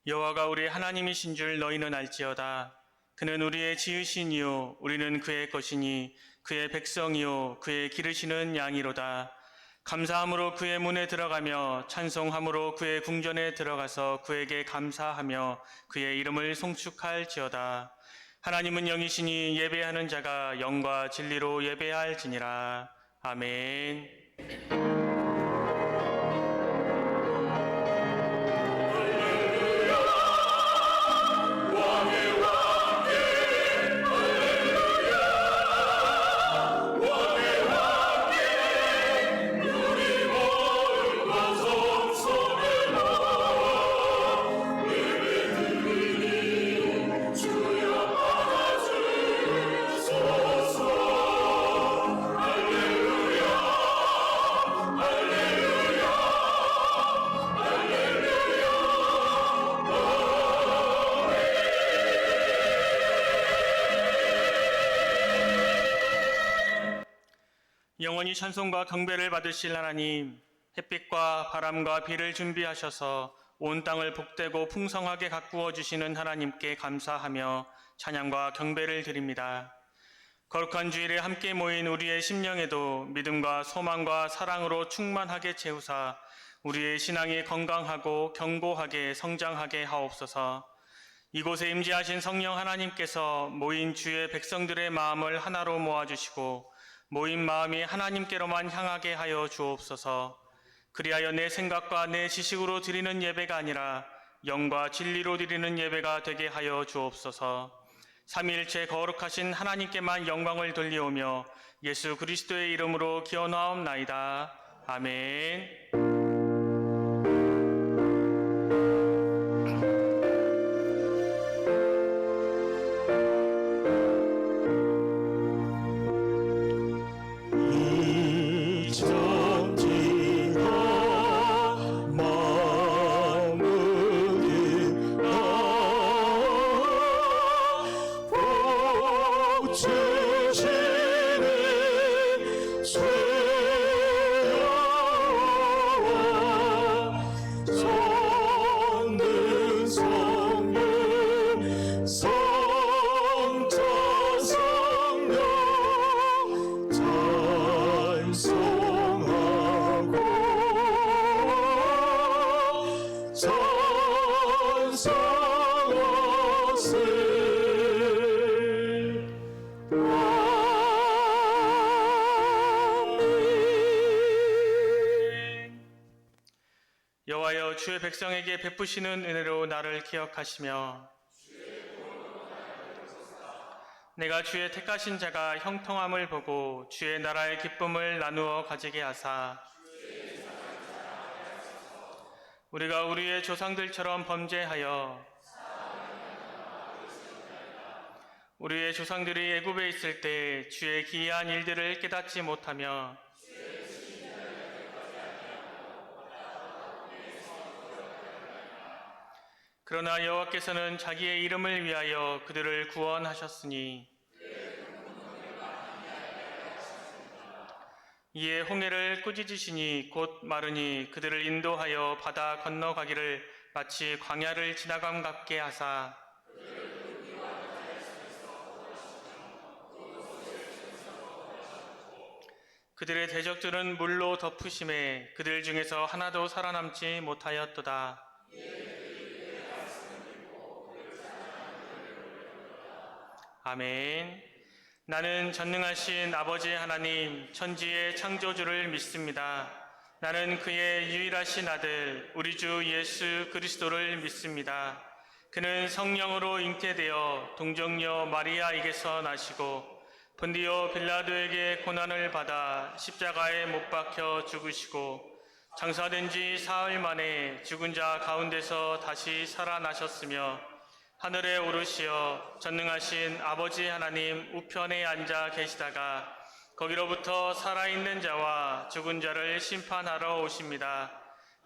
여호와가 우리 하나님이신 줄 너희는 알지어다. 그는 우리의 지으시니요 우리는 그의 것이니 그의 백성이요 그의 기르시는 양이로다. 감사함으로 그의 문에 들어가며 찬송함으로 그의 궁전에 들어가서 그에게 감사하며 그의 이름을 송축할지어다. 하나님은 영이시니 예배하는 자가 영과 진리로 예배할지니라. 아멘. 영원히 찬송과 경배를 받으실 하나님, 햇빛과 바람과 비를 준비하셔서 온 땅을 복되고 풍성하게 가꾸어 주시는 하나님께 감사하며 찬양과 경배를 드립니다. 거룩한 주일에 함께 모인 우리의 심령에도 믿음과 소망과 사랑으로 충만하게 채우사 우리의 신앙이 건강하고 견고하게 성장하게 하옵소서. 이곳에 임재하신 성령 하나님께서 모인 주의 백성들의 마음을 하나로 모아주시고 모인 마음이 하나님께로만 향하게 하여 주옵소서. 그리하여 내 생각과 내 지식으로 드리는 예배가 아니라 영과 진리로 드리는 예배가 되게 하여 주옵소서. 삼위일체 거룩하신 하나님께만 영광을 돌리오며 예수 그리스도의 이름으로 기원하옵나이다. 아멘. 여호와여, 주의 백성에게 베푸시는 은혜로 나를 기억하시며 내가 주의 택하신 자가 형통함을 보고 주의 나라의 기쁨을 나누어 가지게 하사 우리가 우리의 조상들처럼 범죄하여 우리의 조상들이 애굽에 있을 때 주의 기이한 일들을 깨닫지 못하며 그러나 여호와께서는 자기의 이름을 위하여 그들을 구원하셨으니 이에 홍해를 꾸짖으시니 곧 마르니 그들을 인도하여 바다 건너가기를 마치 광야를 지나감 같게 하사 그들의 대적들은 물로 덮으심에 그들 중에서 하나도 살아남지 못하였도다. 아멘. 나는 전능하신 아버지 하나님 천지의 창조주를 믿습니다. 나는 그의 유일하신 아들 우리 주 예수 그리스도를 믿습니다. 그는 성령으로 잉태되어 동정녀 마리아에게서 나시고 본디오 빌라도에게 고난을 받아 십자가에 못 박혀 죽으시고 장사된 지 사흘 만에 죽은 자 가운데서 다시 살아나셨으며 하늘에 오르시어 전능하신 아버지 하나님 우편에 앉아 계시다가 거기로부터 살아있는 자와 죽은 자를 심판하러 오십니다.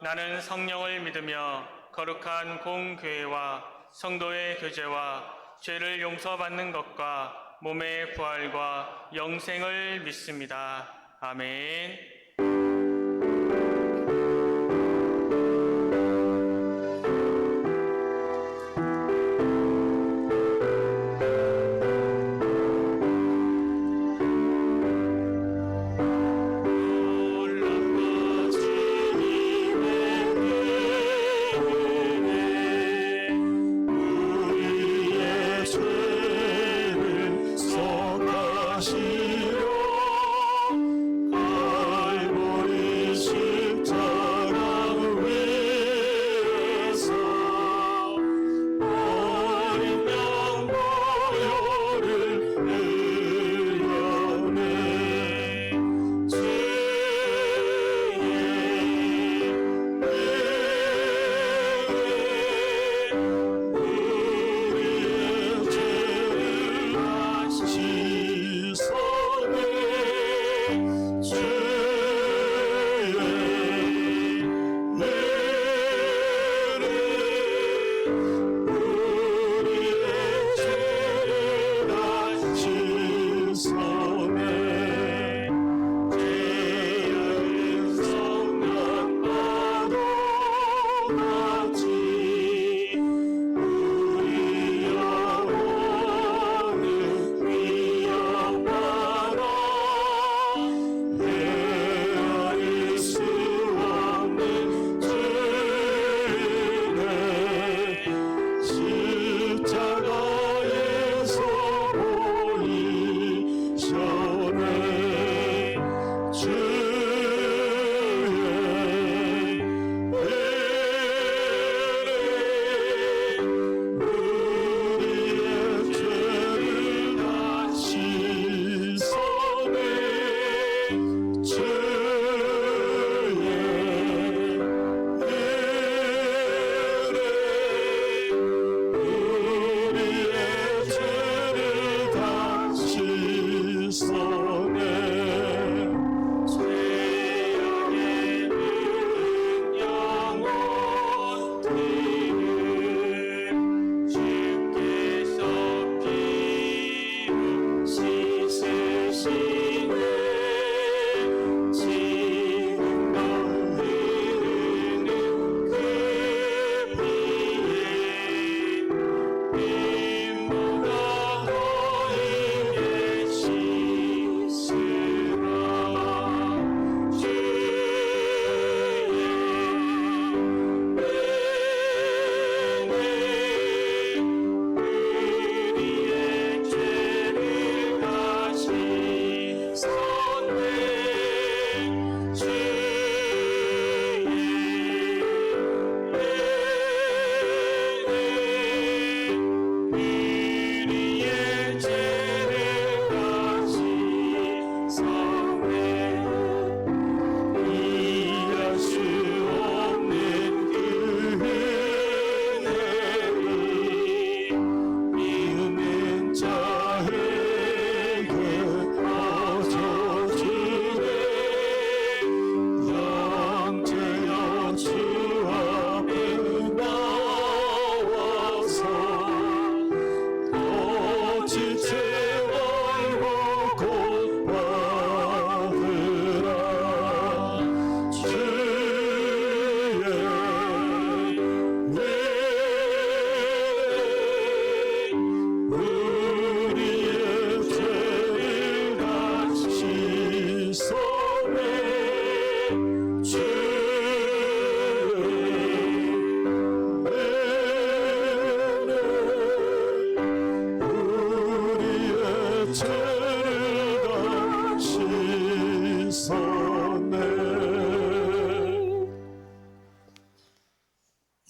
나는 성령을 믿으며 거룩한 공교회와 성도의 교제와 죄를 용서받는 것과 몸의 부활과 영생을 믿습니다. 아멘.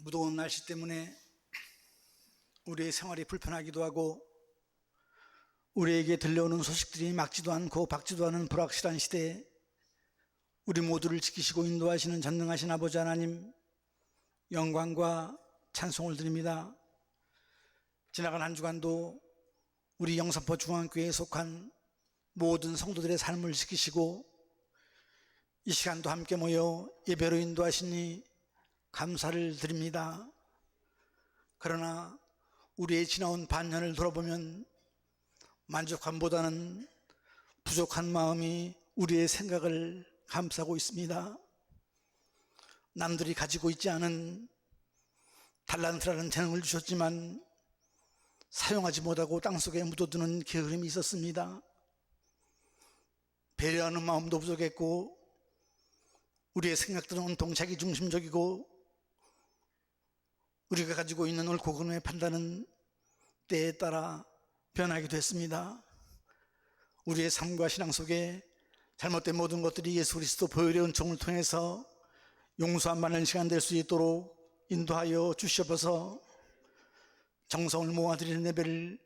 무더운 날씨 때문에 우리의 생활이 불편하기도 하고 우리에게 들려오는 소식들이 막지도 않고 박지도 않은 불확실한 시대에 우리 모두를 지키시고 인도하시는 전능하신 아버지 하나님, 영광과 찬송을 드립니다. 지나간 한 주간도 우리 영산포 중앙교회에 속한 모든 성도들의 삶을 지키시고 이 시간도 함께 모여 예배로 인도하시니 감사를 드립니다. 그러나 우리의 지나온 반년을 돌아보면 만족함보다는 부족한 마음이 우리의 생각을 감싸고 있습니다. 남들이 가지고 있지 않은 달란트라는 재능을 주셨지만 사용하지 못하고 땅속에 묻어두는 게으름이 있었습니다. 배려하는 마음도 부족했고 우리의 생각들은 온통 자기중심적이고 우리가 가지고 있는 옳고 그름의 판단은 때에 따라 변하기도 했습니다. 우리의 삶과 신앙 속에 잘못된 모든 것들이 예수 그리스도 보혈의 은총을 통해서 용서함 받는 시간 될 수 있도록 인도하여 주시옵소서. 정성을 모아드리는 예배를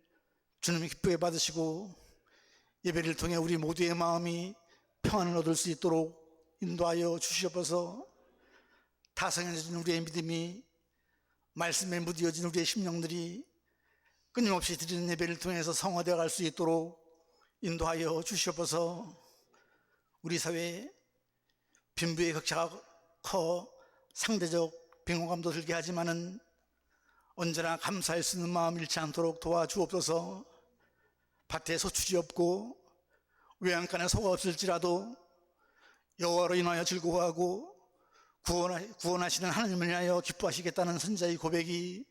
주님이 기쁘게 받으시고 예배를 통해 우리 모두의 마음이 평안을 얻을 수 있도록 인도하여 주시옵소서. 타성해진 우리의 믿음이 말씀에 무디어진 우리의 심령들이 끊임없이 드리는 예배를 통해서 성화되어 갈 수 있도록 인도하여 주시옵소서. 우리 사회에 빈부의 격차가 커 상대적 빈곤감도 들게 하지만은 언제나 감사할 수 있는 마음 잃지 않도록 도와주옵소서. 밭에 소출이 없고 외양간에 소가 없을지라도 여호와로 인하여 즐거워하고 구원하시는 하나님을 위하여 기뻐하시겠다는 선자의 고백이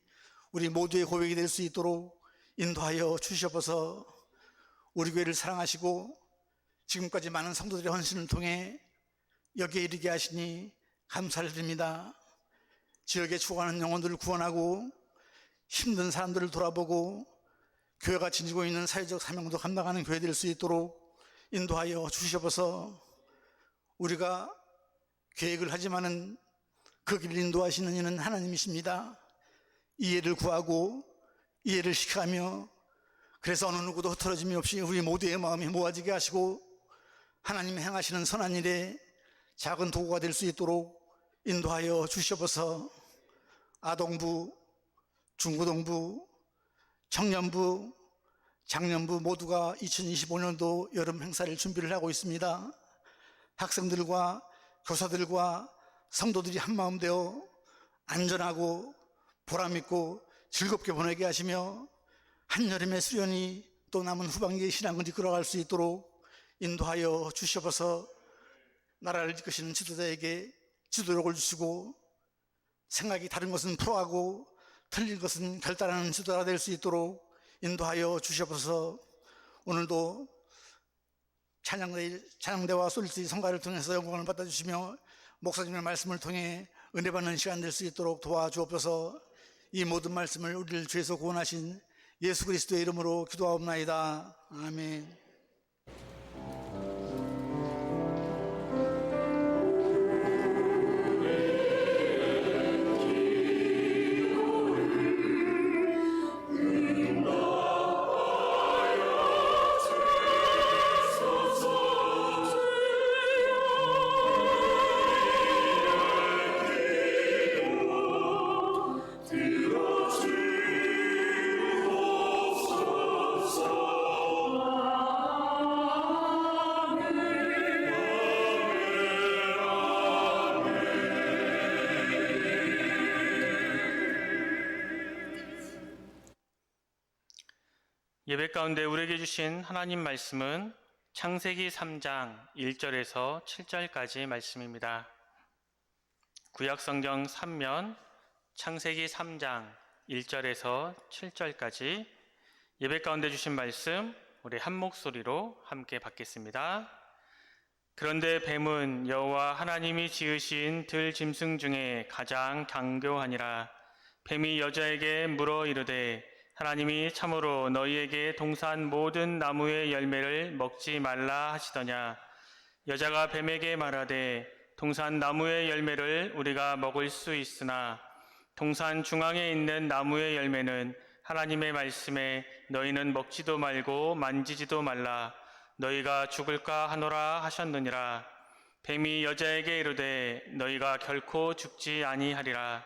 우리 모두의 고백이 될 수 있도록 인도하여 주시옵소서. 우리 교회를 사랑하시고 지금까지 많은 성도들의 헌신을 통해 여기에 이르게 하시니 감사를 드립니다. 지역에 죽어가는 영혼들을 구원하고 힘든 사람들을 돌아보고 교회가 지니고 있는 사회적 사명도 감당하는 교회 될 수 있도록 인도하여 주시옵소서. 우리가 계획을 하지만은 그 길을 인도하시는 이는 하나님이십니다. 이해를 구하고 이해를 시켜가며 그래서 어느 누구도 흐트러짐이 없이 우리 모두의 마음이 모아지게 하시고 하나님이 행하시는 선한 일에 작은 도구가 될 수 있도록 인도하여 주시옵소서. 아동부, 중고등부, 청년부, 장년부 모두가 2025년도 여름 행사를 준비를 하고 있습니다. 학생들과 교사들과 성도들이 한마음 되어 안전하고 보람있고 즐겁게 보내게 하시며 한여름의 수련이 또 남은 후반기의 신앙을 이끌어갈 수 있도록 인도하여 주시옵소서. 나라를 이끄시는 지도자에게 지도력을 주시고 생각이 다른 것은 풀어가고 틀린 것은 결단하는 지도자가 될 수 있도록 인도하여 주시옵소서. 오늘도 찬양대와 솔리스 성가를 통해서 영광을 받아주시며 목사님의 말씀을 통해 은혜 받는 시간 될 수 있도록 도와주옵소서. 이 모든 말씀을 우리를 주에서 구원하신 예수 그리스도의 이름으로 기도하옵나이다. 아멘. 예배 가운데 우리에게 주신 하나님 말씀은 창세기 3장 1절에서 7절까지 말씀입니다. 구약성경 3면 창세기 3장 1절에서 7절까지 예배 가운데 주신 말씀 우리 한 목소리로 함께 받겠습니다. 그런데 뱀은 여호와 하나님이 지으신 들 짐승 중에 가장 강교하니라. 뱀이 여자에게 물어 이르되 하나님이 참으로 너희에게 동산 모든 나무의 열매를 먹지 말라 하시더냐. 여자가 뱀에게 말하되 동산 나무의 열매를 우리가 먹을 수 있으나 동산 중앙에 있는 나무의 열매는 하나님의 말씀에 너희는 먹지도 말고 만지지도 말라 너희가 죽을까 하노라 하셨느니라. 뱀이 여자에게 이르되 너희가 결코 죽지 아니하리라.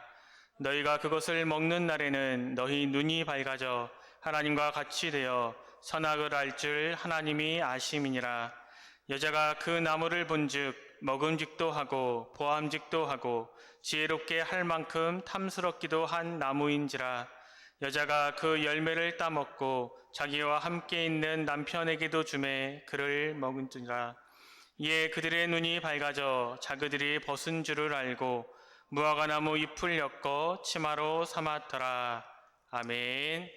너희가 그것을 먹는 날에는 너희 눈이 밝아져 하나님과 같이 되어 선악을 알 줄 하나님이 아심이니라. 여자가 그 나무를 본즉 먹음직도 하고 보암직도 하고 지혜롭게 할 만큼 탐스럽기도 한 나무인지라. 여자가 그 열매를 따먹고 자기와 함께 있는 남편에게도 주매 그를 먹은지라. 이에 그들의 눈이 밝아져 자그들이 벗은 줄을 알고 무화과나무 잎을 엮어 치마로 삼았더라. 아멘.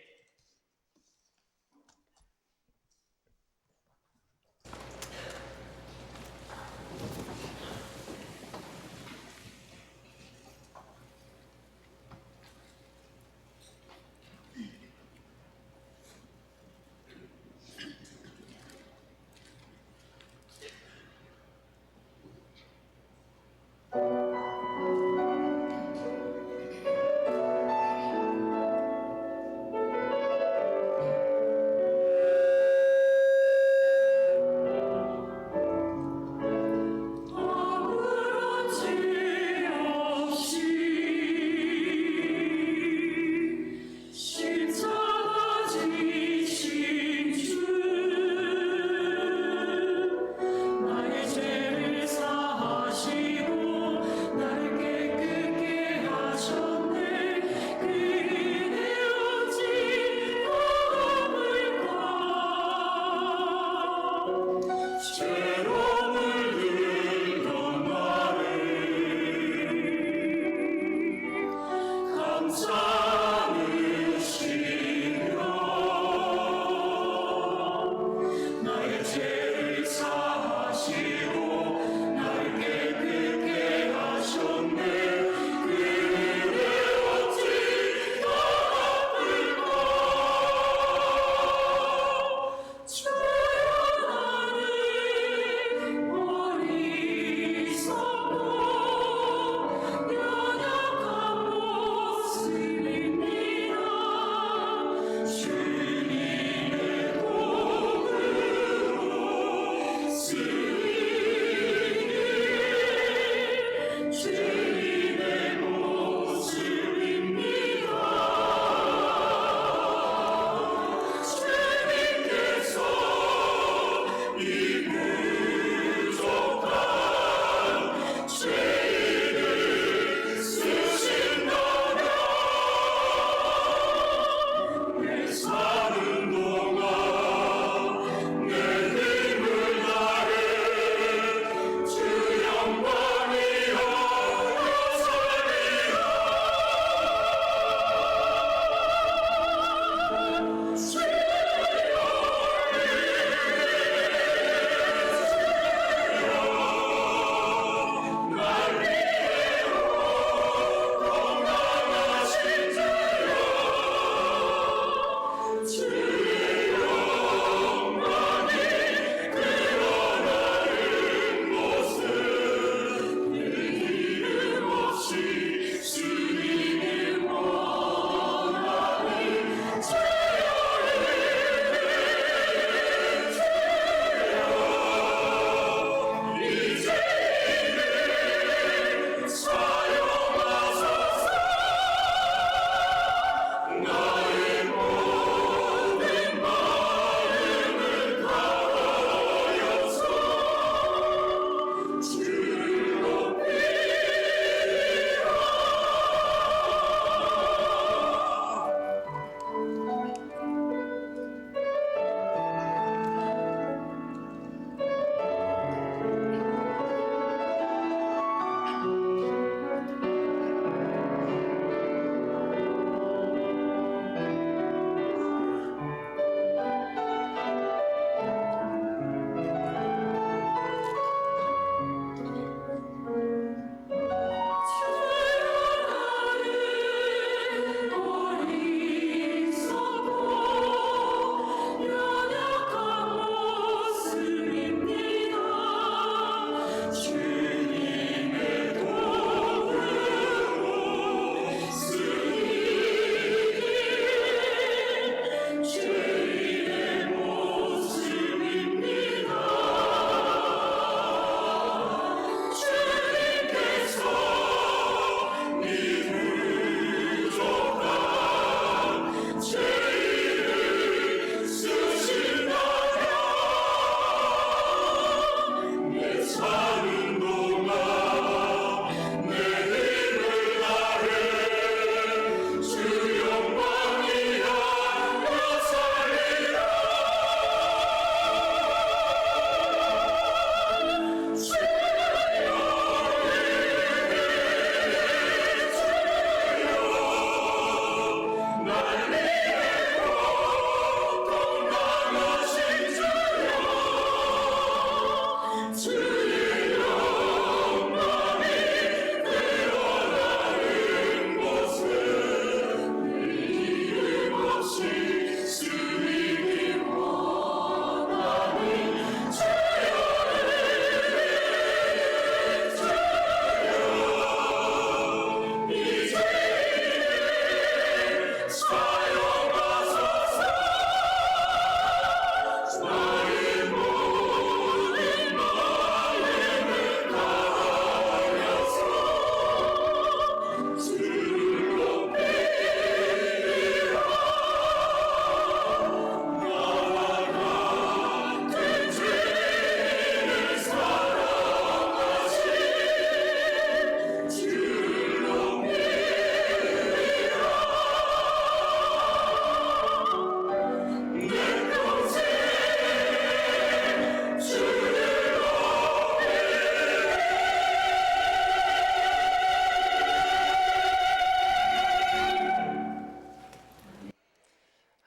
연약한 모습에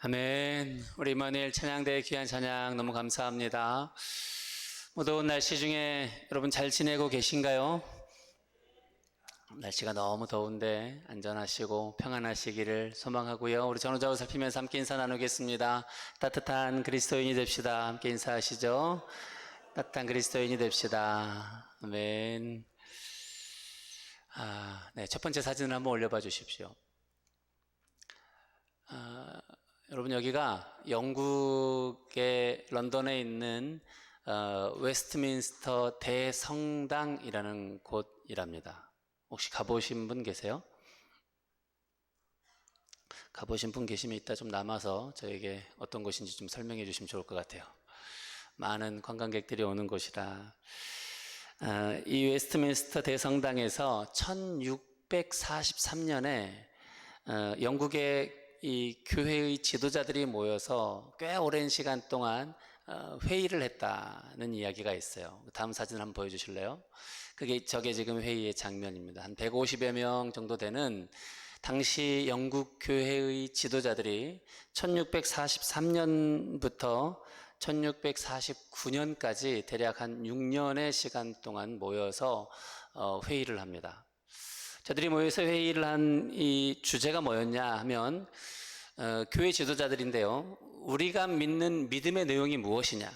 아멘. 우리 임마누엘 찬양대의 귀한 찬양 너무 감사합니다. 더운 날씨 중에 여러분 잘 지내고 계신가요? 날씨가 너무 더운데 안전하시고 평안하시기를 소망하고요. 우리 전우좌우 살피면서 함께 인사 나누겠습니다. 따뜻한 그리스도인이 됩시다. 함께 인사하시죠. 따뜻한 그리스도인이 됩시다. 아멘. 네, 첫 번째 사진을 한번 올려봐 주십시오. 여러분 여기가 영국의 런던에 있는 웨스트민스터 대성당이라는 곳이랍니다. 혹시 가보신 분 계세요? 가보신 분 계시면 이따 좀 남아서 저에게 어떤 곳인지 좀 설명해 주시면 좋을 것 같아요. 많은 관광객들이 오는 곳이라. 이 웨스트민스터 대성당에서 1643년에 영국의 이 교회의 지도자들이 모여서 꽤 오랜 시간 동안 회의를 했다는 이야기가 있어요. 다음 사진 한번 보여주실래요? 저게 지금 회의의 장면입니다. 한 150여 명 정도 되는 당시 영국 교회의 지도자들이 1643년부터 1649년까지 대략 한 6년의 시간 동안 모여서 회의를 합니다. 저들이 모여서 회의를 한 이 주제가 뭐였냐 하면 교회 지도자들인데요. 우리가 믿는 믿음의 내용이 무엇이냐?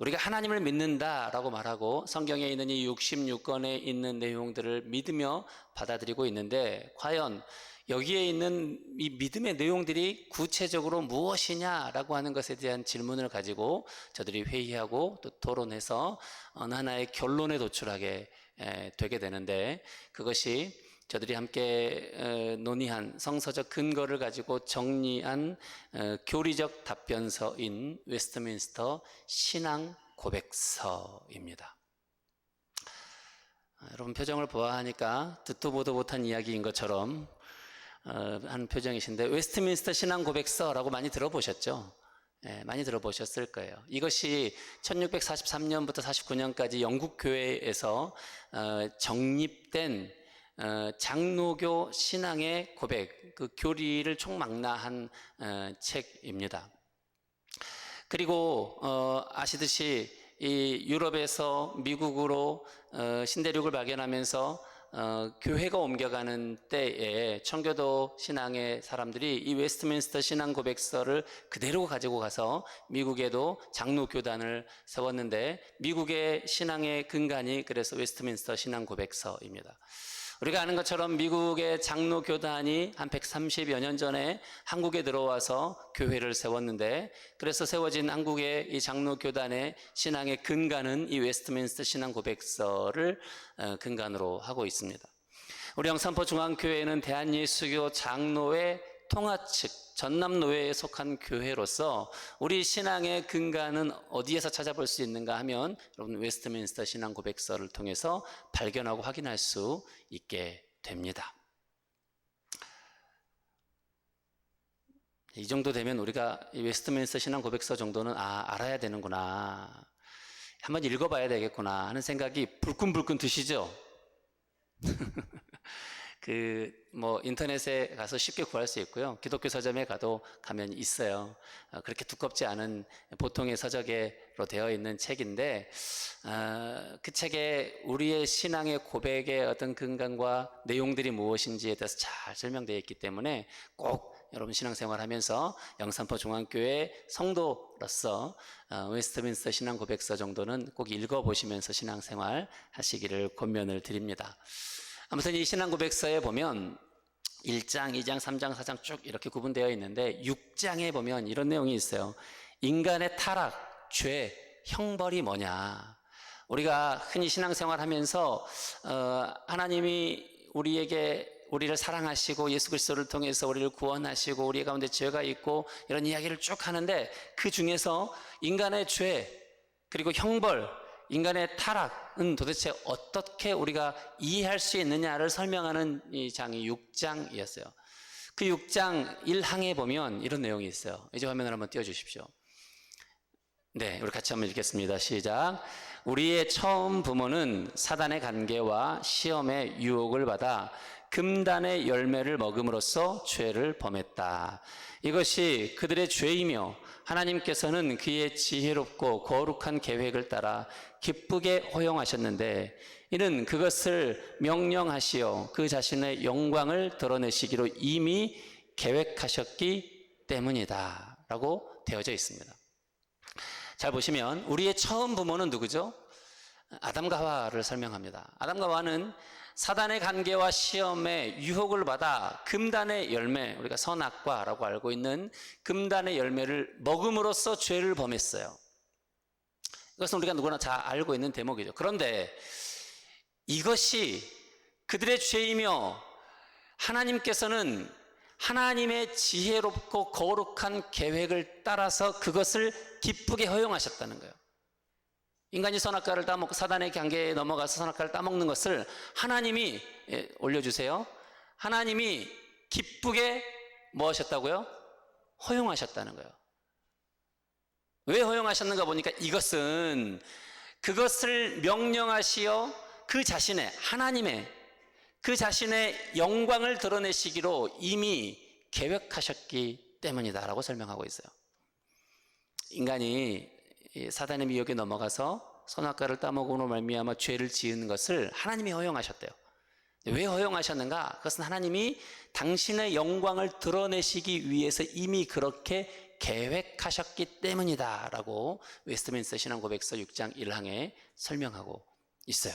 우리가 하나님을 믿는다라고 말하고 성경에 있는 이 66권에 있는 내용들을 믿으며 받아들이고 있는데 과연 여기에 있는 이 믿음의 내용들이 구체적으로 무엇이냐라고 하는 것에 대한 질문을 가지고 저들이 회의하고 또 토론해서 어느 하나의 결론에 도출하게 되게 되는데 그것이 저들이 함께 논의한 성서적 근거를 가지고 정리한 교리적 답변서인 웨스트민스터 신앙 고백서입니다. 여러분 표정을 보아하니까 듣도 보도 못한 이야기인 것처럼 하는 표정이신데 웨스트민스터 신앙 고백서라고 많이 들어보셨죠? 네, 많이 들어보셨을 거예요. 이것이 1643년부터 49년까지 영국 교회에서 정립된 장로교 신앙의 고백, 그 교리를 총망라한 책입니다. 그리고 아시듯이 이 유럽에서 미국으로 신대륙을 발견하면서 교회가 옮겨가는 때에 청교도 신앙의 사람들이 이 웨스트민스터 신앙 고백서를 그대로 가지고 가서 미국에도 장로교단을 세웠는데 미국의 신앙의 근간이 그래서 웨스트민스터 신앙 고백서입니다. 우리가 아는 것처럼 미국의 장로교단이 한 130여 년 전에 한국에 들어와서 교회를 세웠는데 그래서 세워진 한국의 이 장로교단의 신앙의 근간은 이 웨스트민스터 신앙 고백서를 근간으로 하고 있습니다. 우리 영산포 중앙교회는 대한예수교 장로회 통합측 전남노회에 속한 교회로서 우리 신앙의 근간은 어디에서 찾아볼 수 있는가 하면 여러분 웨스트민스터 신앙 고백서를 통해서 발견하고 확인할 수 있게 됩니다. 이 정도 되면 우리가 이 웨스트민스터 신앙 고백서 정도는 알아야 되는구나, 한번 읽어봐야 되겠구나 하는 생각이 불끈불끈 드시죠? 인터넷에 가서 쉽게 구할 수 있고요. 기독교 서점에 가면 있어요. 그렇게 두껍지 않은 보통의 서적으로 되어 있는 책인데, 그 책에 우리의 신앙의 고백의 어떤 근간과 내용들이 무엇인지에 대해서 잘 설명되어 있기 때문에 꼭 여러분 신앙생활 하면서 영산포 중앙교회 성도로서 웨스트민스터 신앙 고백서 정도는 꼭 읽어보시면서 신앙생활 하시기를 권면을 드립니다. 아무튼 이 신앙 고백서에 보면 1장, 2장, 3장, 4장 쭉 이렇게 구분되어 있는데 6장에 보면 이런 내용이 있어요. 인간의 타락, 죄, 형벌이 뭐냐. 우리가 흔히 신앙생활 하면서 하나님이 우리를 사랑하시고 예수 그리스도를 통해서 우리를 구원하시고 우리 가운데 죄가 있고 이런 이야기를 쭉 하는데 그 중에서 인간의 죄 그리고 형벌, 인간의 타락은 도대체 어떻게 우리가 이해할 수 있느냐를 설명하는 이 장이 6장이었어요. 그 6장 1항에 보면 이런 내용이 있어요. 이제 화면을 한번 띄워주십시오. 네, 우리 같이 한번 읽겠습니다. 시작. 우리의 처음 부모는 사단의 관계와 시험의 유혹을 받아 금단의 열매를 먹음으로써 죄를 범했다. 이것이 그들의 죄이며 하나님께서는 그의 지혜롭고 거룩한 계획을 따라 기쁘게 허용하셨는데 이는 그것을 명령하시어 그 자신의 영광을 드러내시기로 이미 계획하셨기 때문이다 라고 되어져 있습니다. 잘 보시면 우리의 처음 부모는 누구죠? 아담과 하와를 설명합니다. 아담과 하와는 사단의 관계와 시험에 유혹을 받아 금단의 열매, 우리가 선악과라고 알고 있는 금단의 열매를 먹음으로써 죄를 범했어요. 이것은 우리가 누구나 잘 알고 있는 대목이죠. 그런데 이것이 그들의 죄이며 하나님께서는 하나님의 지혜롭고 거룩한 계획을 따라서 그것을 기쁘게 허용하셨다는 거예요. 인간이 선악과를 따먹고 사단의 관계에 넘어가서 선악과를 따먹는 것을 하나님이 올려주세요. 하나님이 기쁘게 뭐 하셨다고요? 허용하셨다는 거예요. 왜 허용하셨는가 보니까 이것은 그것을 명령하시어 그 자신의 하나님의 그 자신의 영광을 드러내시기로 이미 계획하셨기 때문이다라고 설명하고 있어요. 인간이 사단의 미혹에 넘어가서 선악과를 따먹음으로 말미암아 죄를 지은 것을 하나님이 허용하셨대요. 왜 허용하셨는가? 그것은 하나님이 당신의 영광을 드러내시기 위해서 이미 그렇게 계획하셨기 때문이다 라고 웨스트민스터 신앙고백서 6장 1항에 설명하고 있어요.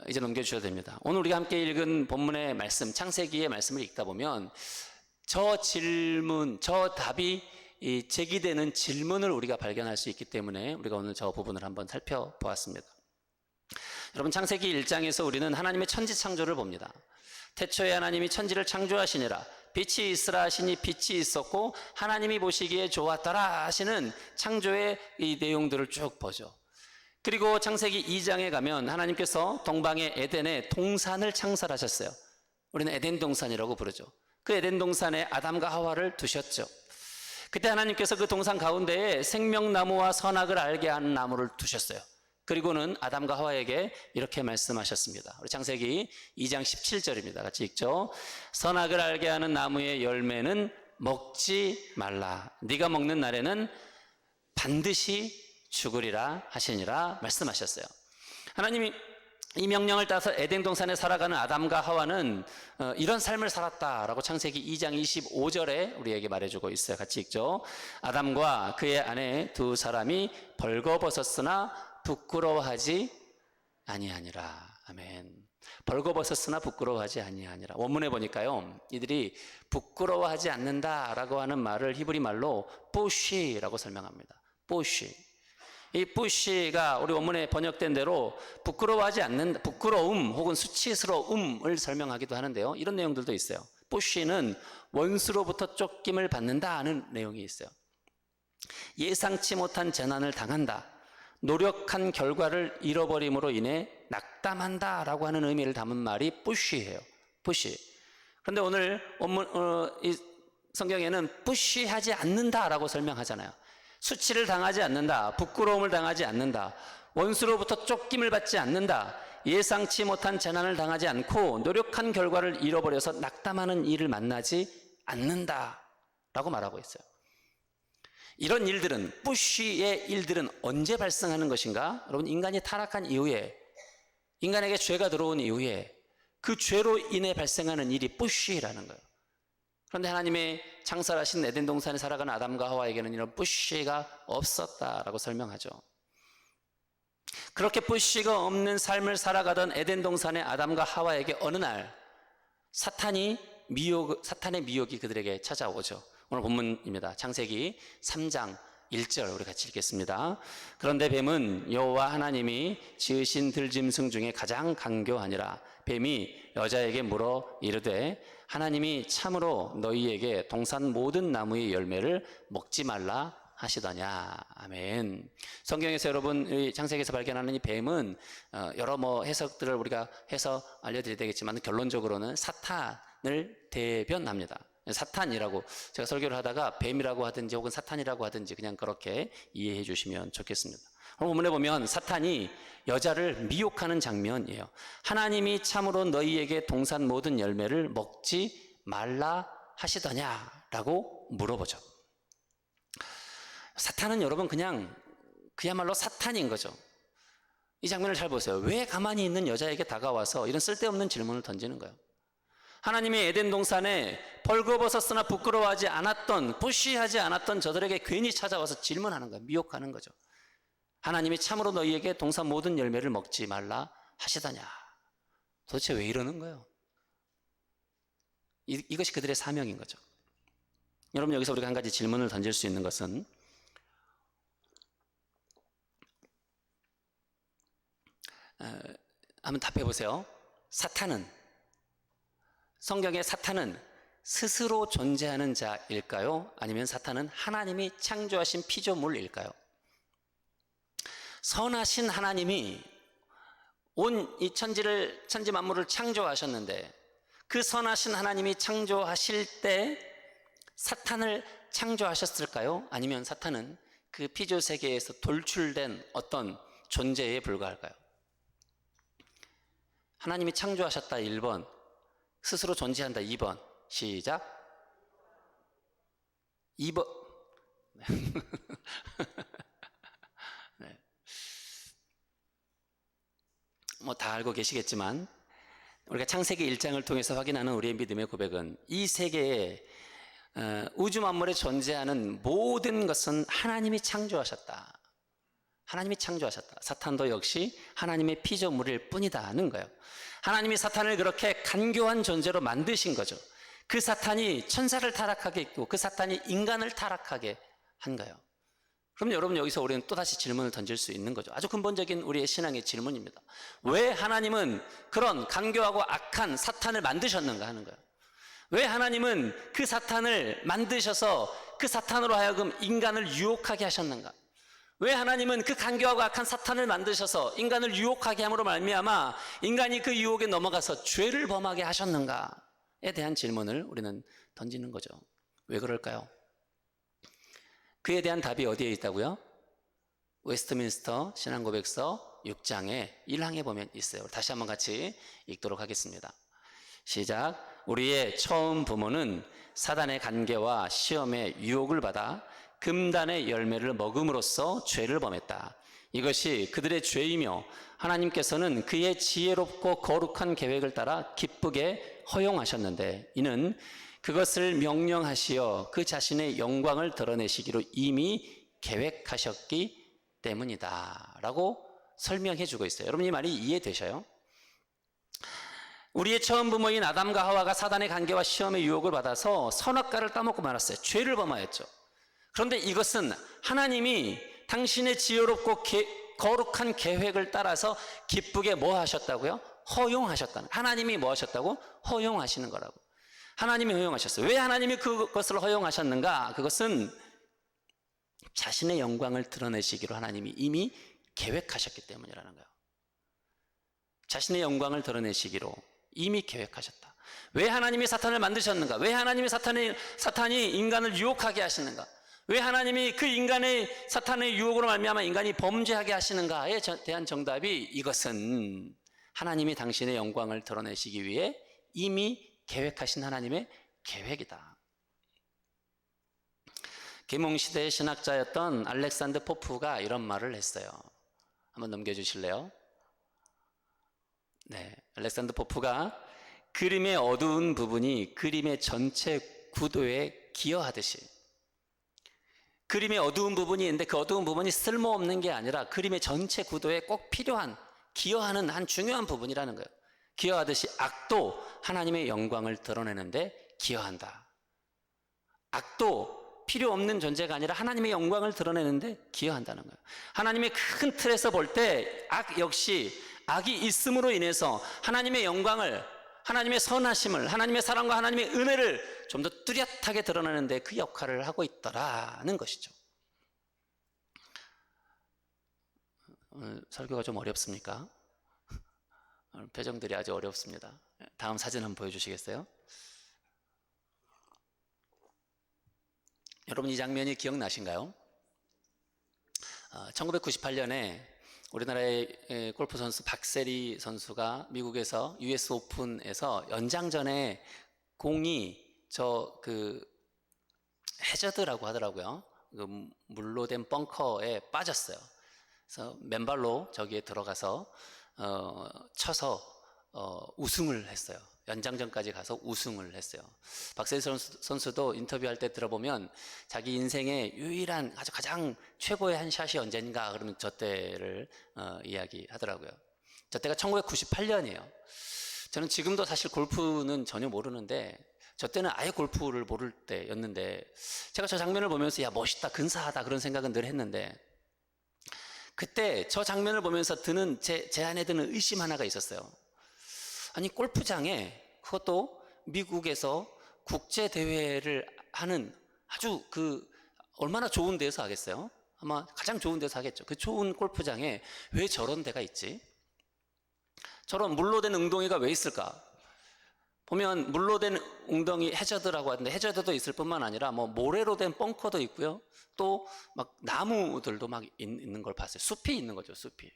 이제 넘겨주셔도 됩니다. 오늘 우리가 함께 읽은 본문의 말씀, 창세기의 말씀을 읽다 보면 저 질문, 저 답이 제기되는 질문을 우리가 발견할 수 있기 때문에 우리가 오늘 저 부분을 한번 살펴보았습니다. 여러분, 창세기 1장에서 우리는 하나님의 천지 창조를 봅니다. 태초에 하나님이 천지를 창조하시니라 빛이 있으라 하시니 빛이 있었고 하나님이 보시기에 좋았더라 하시는 창조의 이 내용들을 쭉 보죠. 그리고 창세기 2장에 가면 하나님께서 동방의 에덴에 동산을 창설하셨어요. 우리는 에덴 동산이라고 부르죠. 그 에덴 동산에 아담과 하와를 두셨죠. 그때 하나님께서 그 동산 가운데에 생명나무와 선악을 알게 하는 나무를 두셨어요. 그리고는 아담과 하와에게 이렇게 말씀하셨습니다. 우리 창세기 2장 17절입니다. 같이 읽죠. 선악을 알게 하는 나무의 열매는 먹지 말라. 네가 먹는 날에는 반드시 죽으리라 하시니라 말씀하셨어요. 하나님이 이 명령을 따서 에덴 동산에 살아가는 아담과 하와는 이런 삶을 살았다라고 창세기 2장 25절에 우리에게 말해주고 있어요. 같이 읽죠. 아담과 그의 아내 두 사람이 벌거벗었으나 부끄러워하지 아니하니라. 아멘. 벌거벗었으나 부끄러워하지 아니하니라. 원문에 보니까요, 이들이 부끄러워하지 않는다라고 하는 말을 히브리 말로 뿌쉬라고 설명합니다. 뿌쉬. 이 뿌쉬가 우리 원문에 번역된 대로 부끄러워하지 않는다, 부끄러움 혹은 수치스러움을 설명하기도 하는데요. 이런 내용들도 있어요. 뿌쉬는 원수로부터 쫓김을 받는다 하는 내용이 있어요. 예상치 못한 재난을 당한다, 노력한 결과를 잃어버림으로 인해 낙담한다라고 하는 의미를 담은 말이 뿌쉬예요. 뿌쉬. 그런데 오늘 원문 이 성경에는 뿌쉬하지 않는다라고 설명하잖아요. 수치를 당하지 않는다, 부끄러움을 당하지 않는다, 원수로부터 쫓김을 받지 않는다, 예상치 못한 재난을 당하지 않고 노력한 결과를 잃어버려서 낙담하는 일을 만나지 않는다라고 말하고 있어요. 이런 일들은, 뿌쉬의 일들은 언제 발생하는 것인가? 여러분, 인간이 타락한 이후에, 인간에게 죄가 들어온 이후에 그 죄로 인해 발생하는 일이 뿌쉬라는 거예요. 그런데 하나님의 창설하신 에덴 동산에 살아가는 아담과 하와에게는 이런 뿌쉬가 없었다라고 설명하죠. 그렇게 뿌쉬가 없는 삶을 살아가던 에덴 동산의 아담과 하와에게 어느 날 사탄의 미혹이 그들에게 찾아오죠. 오늘 본문입니다. 창세기 3장 1절 우리 같이 읽겠습니다. 그런데 뱀은 여호와 하나님이 지으신 들짐승 중에 가장 간교하니라. 뱀이 여자에게 물어 이르되 하나님이 참으로 너희에게 동산 모든 나무의 열매를 먹지 말라 하시더냐. 아멘. 성경에서 여러분 이 창세기에서 발견하는 이 뱀은 여러 해석들을 우리가 해서 알려드려야 되겠지만 결론적으로는 사탄을 대변합니다. 사탄이라고 제가 설교를 하다가 뱀이라고 하든지 혹은 사탄이라고 하든지 그냥 그렇게 이해해 주시면 좋겠습니다. 오늘 본문에 보면 사탄이 여자를 미혹하는 장면이에요. 하나님이 참으로 너희에게 동산 모든 열매를 먹지 말라 하시더냐라고 물어보죠. 사탄은 여러분 그냥 그야말로 사탄인 거죠. 이 장면을 잘 보세요. 왜 가만히 있는 여자에게 다가와서 이런 쓸데없는 질문을 던지는 거예요. 하나님이 에덴 동산에 벌거벗었으나 부끄러워하지 않았던, 부시하지 않았던 저들에게 괜히 찾아와서 질문하는 거예요. 미혹하는 거죠. 하나님이 참으로 너희에게 동산 모든 열매를 먹지 말라 하시더냐. 도대체 왜 이러는 거예요? 이것이 그들의 사명인 거죠. 여러분, 여기서 우리가 한 가지 질문을 던질 수 있는 것은 한번 답해 보세요. 성경의 사탄은 스스로 존재하는 자일까요? 아니면 사탄은 하나님이 창조하신 피조물일까요? 선하신 하나님이 온 이 천지 만물을 창조하셨는데 그 선하신 하나님이 창조하실 때 사탄을 창조하셨을까요? 아니면 사탄은 그 피조 세계에서 돌출된 어떤 존재에 불과할까요? 하나님이 창조하셨다 1번, 스스로 존재한다 2번. 시작. 2번. 네. 뭐 다 알고 계시겠지만 우리가 창세기 1장을 통해서 확인하는 우리의 믿음의 고백은 이 세계에 우주 만물에 존재하는 모든 것은 하나님이 창조하셨다. 하나님이 창조하셨다. 사탄도 역시 하나님의 피조물일 뿐이다는 거예요. 하나님이 사탄을 그렇게 간교한 존재로 만드신 거죠. 그 사탄이 천사를 타락하게 했고 그 사탄이 인간을 타락하게 한 거예요. 그럼 여러분, 여기서 우리는 또다시 질문을 던질 수 있는 거죠. 아주 근본적인 우리의 신앙의 질문입니다. 왜 하나님은 그런 간교하고 악한 사탄을 만드셨는가 하는 거예요. 왜 하나님은 그 사탄을 만드셔서 그 사탄으로 하여금 인간을 유혹하게 하셨는가? 왜 하나님은 그 간교하고 악한 사탄을 만드셔서 인간을 유혹하게 함으로 말미암아 인간이 그 유혹에 넘어가서 죄를 범하게 하셨는가에 대한 질문을 우리는 던지는 거죠. 왜 그럴까요? 그에 대한 답이 어디에 있다고요? 웨스트민스터 신앙고백서 6장의 1항에 보면 있어요. 다시 한번 같이 읽도록 하겠습니다. 시작. 우리의 처음 부모는 사단의 간계와 시험의 유혹을 받아 금단의 열매를 먹음으로써 죄를 범했다. 이것이 그들의 죄이며 하나님께서는 그의 지혜롭고 거룩한 계획을 따라 기쁘게 허용하셨는데 이는 그것을 명령하시어 그 자신의 영광을 드러내시기로 이미 계획하셨기 때문이다 라고 설명해 주고 있어요. 여러분, 이 말이 이해되셔요? 우리의 처음 부모인 아담과 하와가 사단의 관계와 시험의 유혹을 받아서 선악과를 따먹고 말았어요. 죄를 범하였죠. 그런데 이것은 하나님이 당신의 지혜롭고 거룩한 계획을 따라서 기쁘게 뭐 하셨다고요? 허용하셨다는. 하나님이 뭐 하셨다고? 허용하시는 거라고. 하나님이 허용하셨어요. 왜 하나님이 그것을 허용하셨는가? 그것은 자신의 영광을 드러내시기로 하나님이 이미 계획하셨기 때문이라는 거예요. 자신의 영광을 드러내시기로 이미 계획하셨다. 왜 하나님이 사탄을 만드셨는가? 왜 하나님이 사탄이 인간을 유혹하게 하시는가? 왜 하나님이 그 인간의 사탄의 유혹으로 말미암아 인간이 범죄하게 하시는가에 대한 정답이 이것은 하나님이 당신의 영광을 드러내시기 위해 이미 계획하신 하나님의 계획이다. 계몽시대의 신학자였던 알렉산더 포프가 이런 말을 했어요. 한번 넘겨주실래요? 네, 알렉산더 포프가 그림의 어두운 부분이 그림의 전체 구도에 기여하듯이, 그림의 어두운 부분이 있는데 그 어두운 부분이 쓸모없는 게 아니라 그림의 전체 구도에 꼭 필요한, 기여하는 한 중요한 부분이라는 거예요. 기여하듯이 악도 하나님의 영광을 드러내는데 기여한다. 악도 필요 없는 존재가 아니라 하나님의 영광을 드러내는데 기여한다는 거예요. 하나님의 큰 틀에서 볼 때 악 역시 악이 있음으로 인해서 하나님의 영광을, 하나님의 선하심을, 하나님의 사랑과 하나님의 은혜를 좀 더 뚜렷하게 드러내는데 그 역할을 하고 있더라는 것이죠. 오늘 설교가 좀 어렵습니까? 오늘 표정들이 아주 어렵습니다. 다음 사진 한번 보여주시겠어요? 여러분 이 장면이 기억나신가요? 1998년에 우리나라의 골프 선수 박세리 선수가 미국에서 US 오픈에서 연장전에 공이 해저드라고 하더라고요. 그 물로 된 벙커에 빠졌어요. 그래서 맨발로 저기에 들어가서 쳐서 우승을 했어요. 연장전까지 가서 우승을 했어요. 박세리 선수도 인터뷰할 때 들어보면 자기 인생의 유일한 아주 가장 최고의 한 샷이 언젠가 그러면 저 때를 이야기하더라고요. 저 때가 1998년이에요. 저는 지금도 사실 골프는 전혀 모르는데 저 때는 아예 골프를 모를 때였는데 제가 저 장면을 보면서 야 멋있다 근사하다 그런 생각은 늘 했는데 그때 저 장면을 보면서 드는 제 안에 드는 의심 하나가 있었어요. 아니 골프장에 그것도 미국에서 국제 대회를 하는 아주 얼마나 좋은 데서 하겠어요? 아마 가장 좋은 데서 하겠죠. 그 좋은 골프장에 왜 저런 데가 있지? 저런 물로 된 웅덩이가 왜 있을까? 보면 물로 된 웅덩이 해저드라고 하는데 해저드도 있을 뿐만 아니라 뭐 모래로 된 벙커도 있고요. 또 막 나무들도 막 있는 걸 봤어요. 숲이 있는 거죠, 숲이.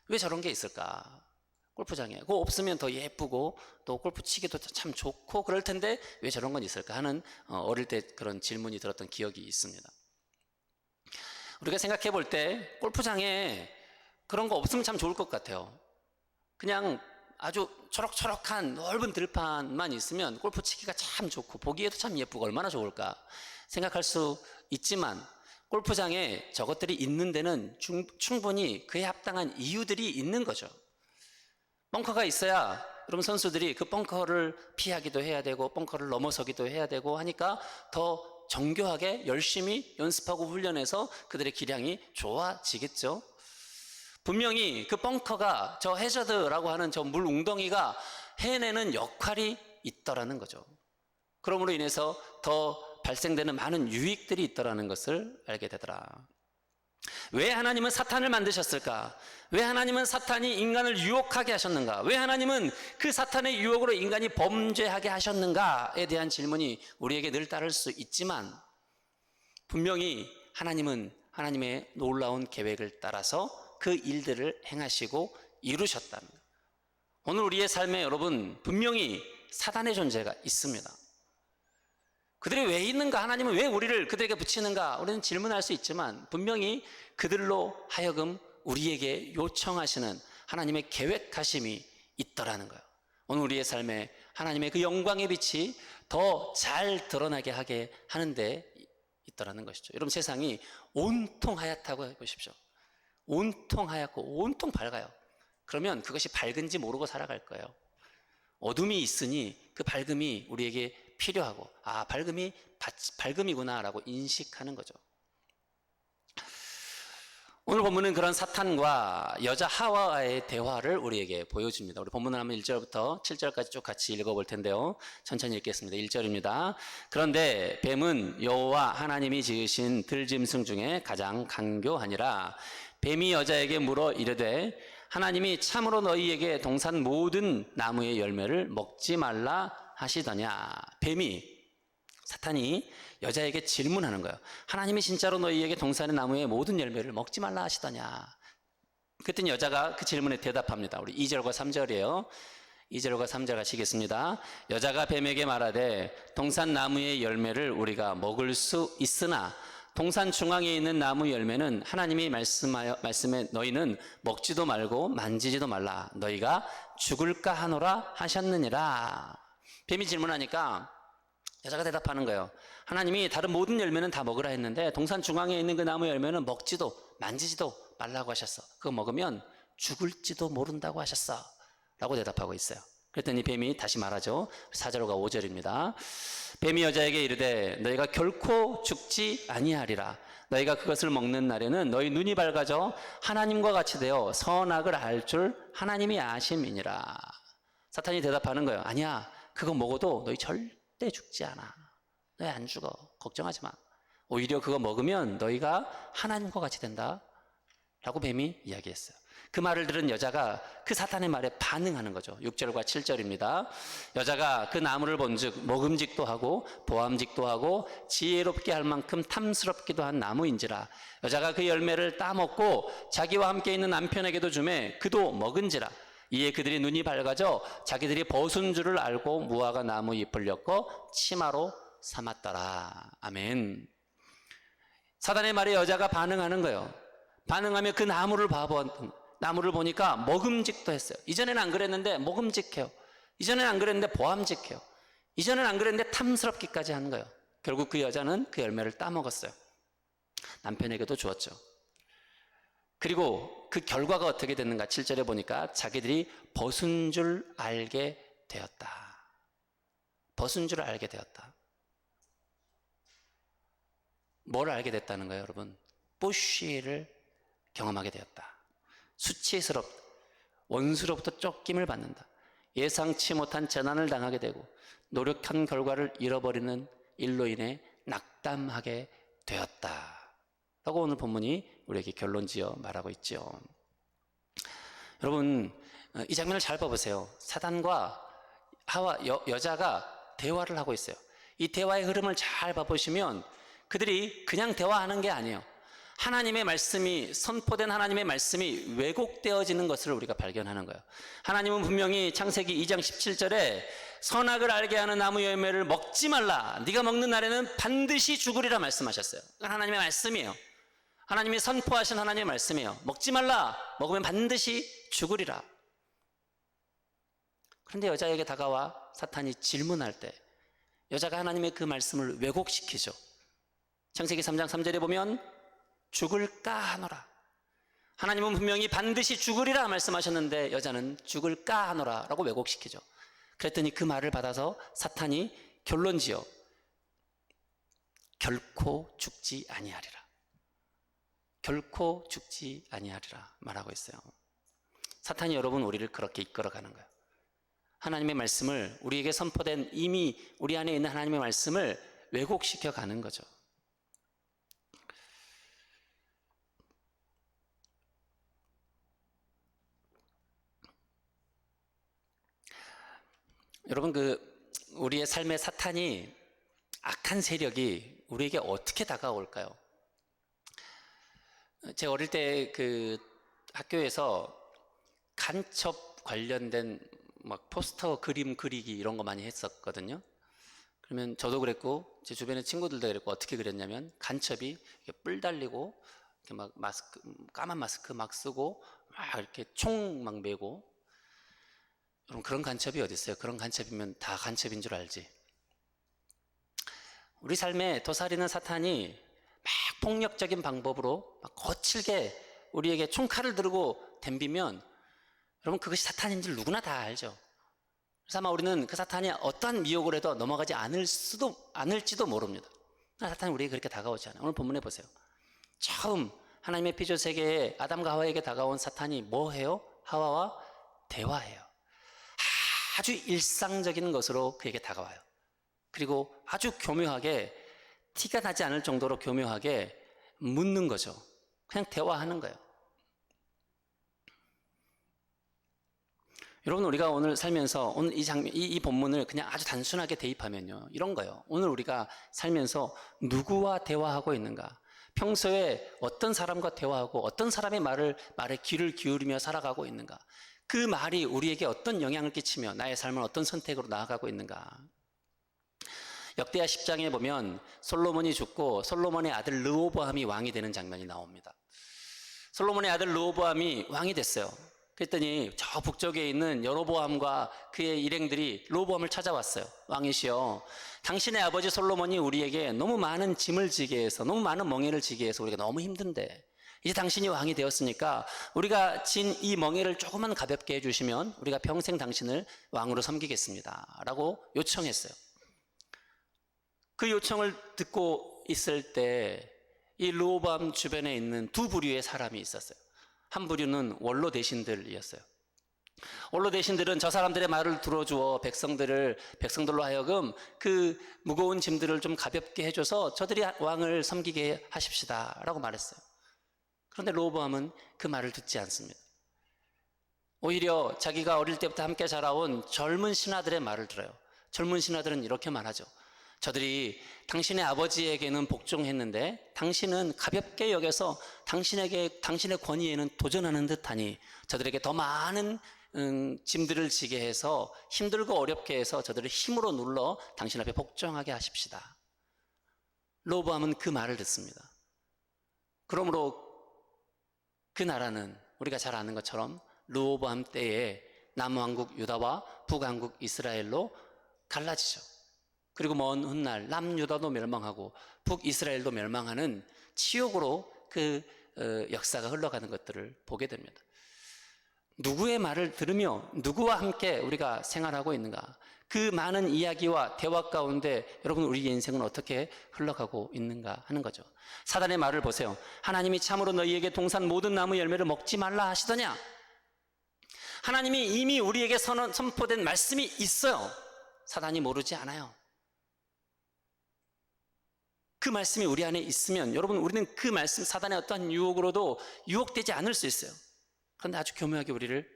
왜 저런 게 있을까? 골프장에. 그거 없으면 더 예쁘고 또 골프 치기도 참 좋고 그럴 텐데 왜 저런 건 있을까 하는 어릴 때 그런 질문이 들었던 기억이 있습니다. 우리가 생각해 볼 때 골프장에 그런 거 없으면 참 좋을 것 같아요. 그냥 아주 초록초록한 넓은 들판만 있으면 골프 치기가 참 좋고 보기에도 참 예쁘고 얼마나 좋을까 생각할 수 있지만 골프장에 저것들이 있는 데는 충분히 그에 합당한 이유들이 있는 거죠. 벙커가 있어야 여러분 선수들이 그 벙커를 피하기도 해야 되고 벙커를 넘어서기도 해야 되고 하니까 더 정교하게 열심히 연습하고 훈련해서 그들의 기량이 좋아지겠죠. 분명히 그 벙커가 저 해저드라고 하는 저 물 웅덩이가 해내는 역할이 있더라는 거죠. 그러므로 인해서 더 발생되는 많은 유익들이 있더라는 것을 알게 되더라. 왜 하나님은 사탄을 만드셨을까? 왜 하나님은 사탄이 인간을 유혹하게 하셨는가? 왜 하나님은 그 사탄의 유혹으로 인간이 범죄하게 하셨는가에 대한 질문이 우리에게 늘 따를 수 있지만 분명히 하나님은 하나님의 놀라운 계획을 따라서 그 일들을 행하시고 이루셨다는 거예요. 오늘 우리의 삶에 여러분 분명히 사단의 존재가 있습니다. 그들이 왜 있는가? 하나님은 왜 우리를 그들에게 붙이는가? 우리는 질문할 수 있지만 분명히 그들로 하여금 우리에게 요청하시는 하나님의 계획하심이 있더라는 거예요. 오늘 우리의 삶에 하나님의 그 영광의 빛이 더 잘 드러나게 하게 하는데 있더라는 것이죠. 여러분 세상이 온통 하얗다고 해보십시오. 온통 하얗고 온통 밝아요. 그러면 그것이 밝은지 모르고 살아갈 거예요. 어둠이 있으니 그 밝음이 우리에게 필요하고 밝음이 밝음이구나 라고 인식하는 거죠. 오늘 본문은 그런 사탄과 여자 하와의 대화를 우리에게 보여줍니다. 우리 본문을 한번 1절부터 7절까지 쭉 같이 읽어볼 텐데요. 천천히 읽겠습니다. 1절입니다. 그런데 뱀은 여호와 하나님이 지으신 들짐승 중에 가장 간교하니라. 뱀이 여자에게 물어 이르되 하나님이 참으로 너희에게 동산 모든 나무의 열매를 먹지 말라 하시더냐. 사탄이 여자에게 질문하는 거예요. 하나님이 진짜로 너희에게 동산의 나무의 모든 열매를 먹지 말라 하시더냐. 그랬더니 여자가 그 질문에 대답합니다. 우리 2절과 3절이에요. 2절과 3절 하시겠습니다. 여자가 뱀에게 말하되 동산 나무의 열매를 우리가 먹을 수 있으나 동산 중앙에 있는 나무 열매는 하나님이 말씀에 너희는 먹지도 말고 만지지도 말라. 너희가 죽을까 하노라 하셨느니라. 뱀이 질문하니까 여자가 대답하는 거예요. 하나님이 다른 모든 열매는 다 먹으라 했는데 동산 중앙에 있는 그 나무 열매는 먹지도 만지지도 말라고 하셨어. 그거 먹으면 죽을지도 모른다고 하셨어 라고 대답하고 있어요. 그랬더니 뱀이 다시 말하죠. 4절과 5절입니다. 뱀이 여자에게 이르되 너희가 결코 죽지 아니하리라. 너희가 그것을 먹는 날에는 너희 눈이 밝아져 하나님과 같이 되어 선악을 알 줄 하나님이 아심이니라. 사탄이 대답하는 거예요. 아니야, 그거 먹어도 너희 절대 죽지 않아. 너희 안 죽어. 걱정하지 마. 오히려 그거 먹으면 너희가 하나님과 같이 된다 라고 뱀이 이야기했어요. 그 말을 들은 여자가 그 사탄의 말에 반응하는 거죠. 6절과 7절입니다. 여자가 그 나무를 본즉 먹음직도 하고 보암직도 하고 지혜롭게 할 만큼 탐스럽기도 한 나무인지라. 여자가 그 열매를 따먹고 자기와 함께 있는 남편에게도 주매 그도 먹은지라. 이에 그들이 눈이 밝아져 자기들이 벗은 줄을 알고 무화과 나무 잎을 엮어 치마로 삼았더라. 아멘. 사단의 말에 여자가 반응하는 거예요. 반응하며 그 나무를 보니까 먹음직도 했어요. 이전에는 안 그랬는데 먹음직해요. 이전에는 안 그랬는데 보암직해요. 이전에는 안 그랬는데 탐스럽기까지 하는 거예요. 결국 그 여자는 그 열매를 따먹었어요. 남편에게도 주었죠. 그리고 그 결과가 어떻게 됐는가? 7절에 보니까 자기들이 벗은 줄 알게 되었다. 벗은 줄 알게 되었다. 뭘 알게 됐다는 거예요, 여러분? 뽀쉬를 경험하게 되었다. 수치스럽다. 원수로부터 쫓김을 받는다. 예상치 못한 재난을 당하게 되고 노력한 결과를 잃어버리는 일로 인해 낙담하게 되었다. 라고 오늘 본문이 우리에게 결론지어 말하고 있죠. 여러분, 이 장면을 잘 봐보세요. 사단과 여자가 대화를 하고 있어요. 이 대화의 흐름을 잘 봐보시면 그들이 그냥 대화하는 게 아니에요. 하나님의 말씀이, 선포된 하나님의 말씀이 왜곡되어지는 것을 우리가 발견하는 거예요. 하나님은 분명히 창세기 2장 17절에 선악을 알게 하는 나무 열매를 먹지 말라. 네가 먹는 날에는 반드시 죽으리라 말씀하셨어요. 그건 하나님의 말씀이에요. 하나님이 선포하신 하나님의 말씀이에요. 먹지 말라. 먹으면 반드시 죽으리라. 그런데 여자에게 다가와 사탄이 질문할 때 여자가 하나님의 그 말씀을 왜곡시키죠. 창세기 3장 3절에 보면 죽을까 하노라. 하나님은 분명히 반드시 죽으리라 말씀하셨는데 여자는 죽을까 하노라 라고 왜곡시키죠. 그랬더니 그 말을 받아서 사탄이 결론지어 결코 죽지 아니하리라. 결코 죽지 아니하리라 말하고 있어요. 사탄이 여러분 우리를 그렇게 이끌어가는 거예요. 하나님의 말씀을, 우리에게 선포된 이미 우리 안에 있는 하나님의 말씀을 왜곡시켜 가는 거죠. 여러분, 우리의 삶의 사탄이, 악한 세력이 우리에게 어떻게 다가올까요? 제가 어릴 때 학교에서 간첩 관련된 막 포스터 그림 그리기 이런 거 많이 했었거든요. 그러면 저도 그랬고 제 주변의 친구들도 그랬고, 어떻게 그렸냐면 간첩이 이렇게 뿔 달리고 이렇게 막 마스크, 까만 마스크 막 쓰고 막 이렇게 총 막 메고. 여러분, 그런 간첩이 어디 있어요? 그런 간첩이면 다 간첩인 줄 알지. 우리 삶에 도사리는 사탄이 막 폭력적인 방법으로 막 거칠게 우리에게 총칼을 들고 덤비면 여러분, 그것이 사탄인 줄 누구나 다 알죠. 그래서 아마 우리는 그 사탄이 어떠한 미혹을 해도 넘어가지 않을지도 모릅니다. 사탄이 우리에게 그렇게 다가오지 않아요. 오늘 본문에 보세요. 처음 하나님의 피조 세계에 아담과 하와에게 다가온 사탄이 뭐 해요? 하와와 대화해요. 아주 일상적인 것으로 그에게 다가와요. 그리고 아주 교묘하게, 티가 나지 않을 정도로 교묘하게 묻는 거죠. 그냥 대화하는 거예요. 여러분, 우리가 오늘 살면서 오늘 이 본문을 그냥 아주 단순하게 대입하면요, 이런 거예요. 오늘 우리가 살면서 누구와 대화하고 있는가? 평소에 어떤 사람과 대화하고 어떤 사람의 말에 귀를 기울이며 살아가고 있는가? 그 말이 우리에게 어떤 영향을 끼치며 나의 삶을 어떤 선택으로 나아가고 있는가? 역대하 10장에 보면 솔로몬이 죽고 솔로몬의 아들 르호보암이 왕이 되는 장면이 나옵니다. 솔로몬의 아들 르호보암이 왕이 됐어요. 그랬더니 저 북쪽에 있는 여로보암과 그의 일행들이 르호보암을 찾아왔어요. 왕이시여, 당신의 아버지 솔로몬이 우리에게 너무 많은 짐을 지게 해서, 너무 많은 멍에를 지게 해서 우리가 너무 힘든데 이제 당신이 왕이 되었으니까 우리가 진 이 멍에를 조금만 가볍게 해주시면 우리가 평생 당신을 왕으로 섬기겠습니다 라고 요청했어요. 그 요청을 듣고 있을 때 이 르호보암 주변에 있는 두 부류의 사람이 있었어요. 한 부류는 원로 대신들이었어요. 원로 대신들은 저 사람들의 말을 들어주어 백성들로 하여금 그 무거운 짐들을 좀 가볍게 해줘서 저들이 왕을 섬기게 하십시다 라고 말했어요. 그런데 르호보암은 그 말을 듣지 않습니다. 오히려 자기가 어릴 때부터 함께 자라온 젊은 신하들의 말을 들어요. 젊은 신하들은 이렇게 말하죠. 저들이 당신의 아버지에게는 복종했는데 당신은 가볍게 여겨서 당신의 권위에는 도전하는 듯하니 저들에게 더 많은 짐들을 지게 해서 힘들고 어렵게 해서 저들을 힘으로 눌러 당신 앞에 복종하게 하십시다. 로보암은 그 말을 듣습니다. 그러므로 그 나라는 우리가 잘 아는 것처럼 르호보암 때에 남왕국 유다와 북왕국 이스라엘로 갈라지죠. 그리고 먼 훗날 남유다도 멸망하고 북이스라엘도 멸망하는 치욕으로 그 역사가 흘러가는 것들을 보게 됩니다. 누구의 말을 들으며 누구와 함께 우리가 생활하고 있는가? 그 많은 이야기와 대화 가운데 여러분 우리 인생은 어떻게 흘러가고 있는가 하는 거죠. 사단의 말을 보세요. 하나님이 참으로 너희에게 동산 모든 나무 열매를 먹지 말라 하시더냐? 하나님이 이미 우리에게 선포된 말씀이 있어요. 사단이 모르지 않아요. 그 말씀이 우리 안에 있으면 여러분 우리는 그 말씀, 사단의 어떠한 유혹으로도 유혹되지 않을 수 있어요. 그런데 아주 교묘하게 우리를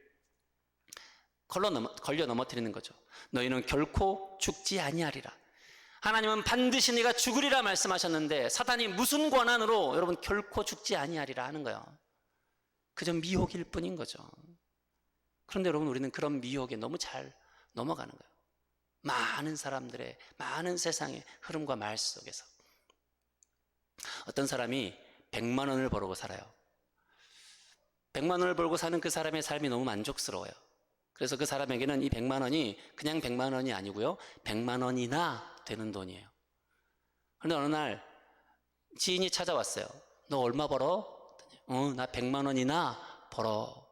걸려 넘어뜨리는 거죠. 너희는 결코 죽지 아니하리라. 하나님은 반드시 네가 죽으리라 말씀하셨는데 사단이 무슨 권한으로 여러분 결코 죽지 아니하리라 하는 거예요. 그저 미혹일 뿐인 거죠. 그런데 여러분 우리는 그런 미혹에 너무 잘 넘어가는 거예요. 많은 사람들의 많은 세상의 흐름과 말 속에서 어떤 사람이 100만 원을 벌고 살아요. 100만 원을 벌고 사는 그 사람의 삶이 너무 만족스러워요. 그래서 그 사람에게는 이 100만 원이 그냥 100만 원이 아니고요. 100만 원이나 되는 돈이에요. 그런데 어느 날 지인이 찾아왔어요. 너 얼마 벌어? 나 100만 원이나 벌어.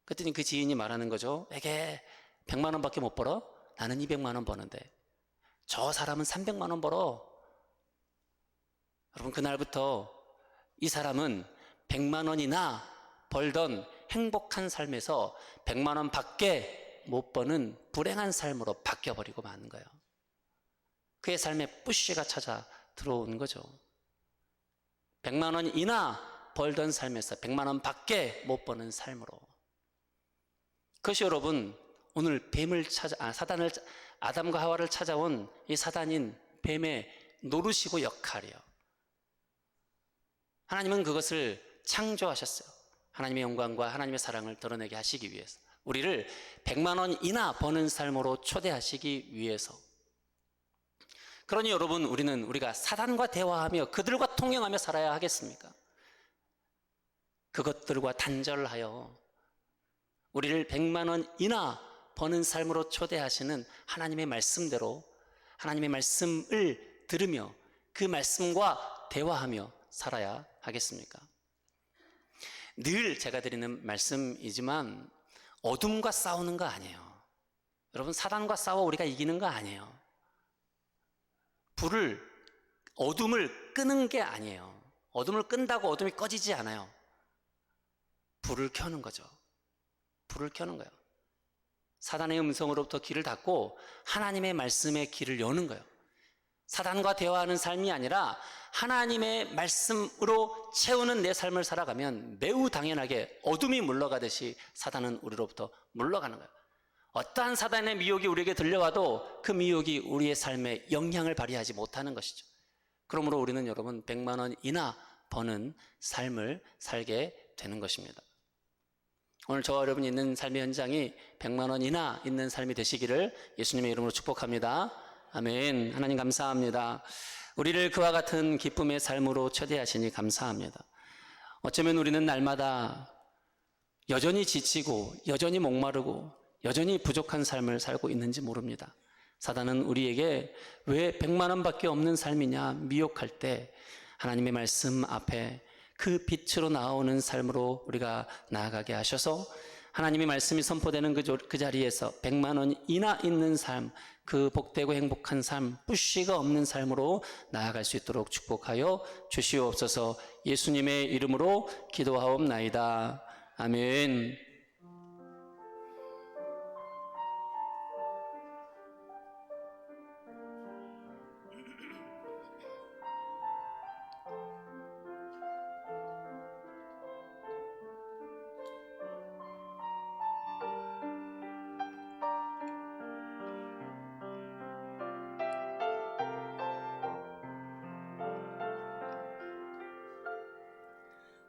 그랬더니 그 지인이 말하는 거죠. 내게 100만 원밖에 못 벌어? 나는 200만 원 버는데 저 사람은 300만 원 벌어. 여러분 그날부터 이 사람은 100만 원이나 벌던 행복한 삶에서 100만 원 밖에 못 버는 불행한 삶으로 바뀌어버리고 마는 거예요. 그의 삶에 뿌시가 찾아 들어온 거죠. 100만 원이나 벌던 삶에서 100만 원 밖에 못 버는 삶으로. 그것이 여러분 오늘 사단을, 아담과 하와를 찾아온 이 사단인 뱀의 노릇이고 역할이에요. 하나님은 그것을 창조하셨어요. 하나님의 영광과 하나님의 사랑을 드러내게 하시기 위해서, 우리를 100만 원이나 버는 삶으로 초대하시기 위해서. 그러니 여러분 우리가 사단과 대화하며 그들과 통행하며 살아야 하겠습니까? 그것들과 단절하여 우리를 100만 원이나 버는 삶으로 초대하시는 하나님의 말씀대로 하나님의 말씀을 들으며 그 말씀과 대화하며 살아야 하겠습니까? 늘 제가 드리는 말씀이지만 어둠과 싸우는 거 아니에요. 여러분 사단과 싸워 우리가 이기는 거 아니에요. 어둠을 끄는 게 아니에요. 어둠을 끈다고 어둠이 꺼지지 않아요. 불을 켜는 거죠. 불을 켜는 거예요. 사단의 음성으로부터 길을 닫고 하나님의 말씀의 길을 여는 거예요. 사단과 대화하는 삶이 아니라 하나님의 말씀으로 채우는 내 삶을 살아가면 매우 당연하게 어둠이 물러가듯이 사단은 우리로부터 물러가는 거예요. 어떠한 사단의 미혹이 우리에게 들려와도 그 미혹이 우리의 삶에 영향을 발휘하지 못하는 것이죠. 그러므로 우리는 여러분 100만 원이나 버는 삶을 살게 되는 것입니다. 오늘 저와 여러분이 있는 삶의 현장이 100만 원이나 있는 삶이 되시기를 예수님의 이름으로 축복합니다. 아멘. 하나님 감사합니다. 우리를 그와 같은 기쁨의 삶으로 초대하시니 감사합니다. 어쩌면 우리는 날마다 여전히 지치고 여전히 목마르고 여전히 부족한 삶을 살고 있는지 모릅니다. 사단은 우리에게 왜 100만 원밖에 없는 삶이냐 미혹할 때 하나님의 말씀 앞에 그 빛으로 나오는 삶으로 우리가 나아가게 하셔서 하나님의 말씀이 선포되는 그 자리에서 100만 원이나 있는 삶, 그 복되고 행복한 삶, 뿌시가 없는 삶으로 나아갈 수 있도록 축복하여 주시옵소서. 예수님의 이름으로 기도하옵나이다. 아멘.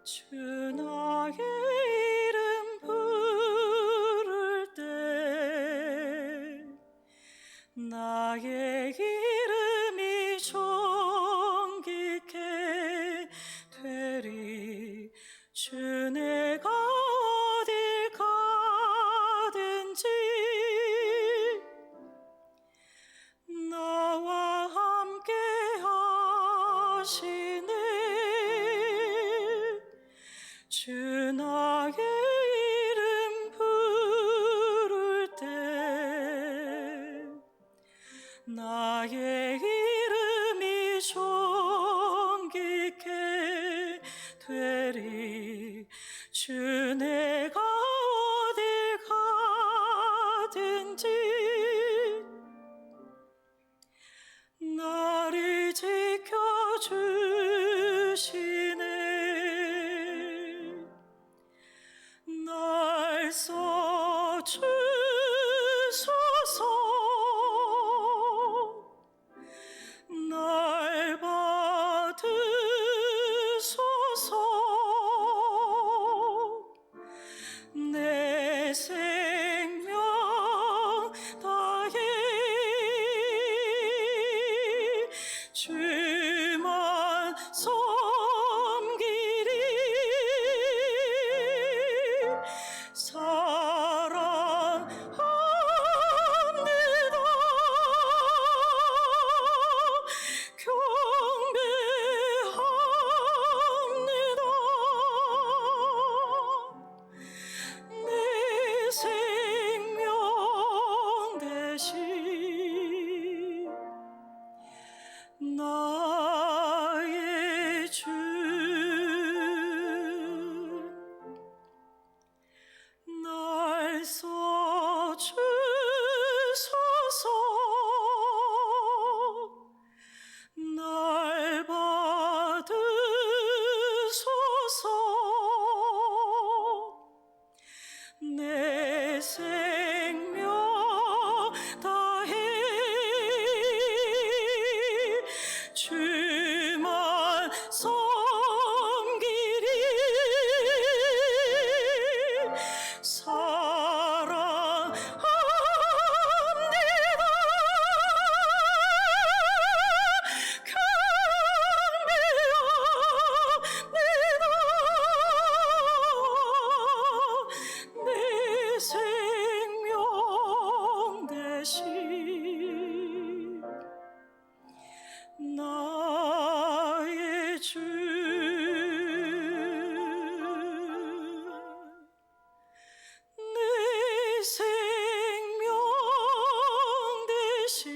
주 나의 이름 부를 때 나의 이름이 존귀케 되리. 주 내가 어딜 가든지 나와 함께 하시네. 주 나의 이름 부를 때 나의 이름이 존귀케 되리. 주 내가 어딜 가든지 나를 지켜주시네. 날 써주소서. 날 받으소서. 내 생명 다해 주만 섬기리. 사랑합니다. 경배합니다. 내 생명 대신 나의 주. 날 써주소서. 날 받으소서. 내 생명 다해 주만 섬기리. 사랑합니다. 경배합니다. 내 생명 대신 나의 주. 내 생명 대신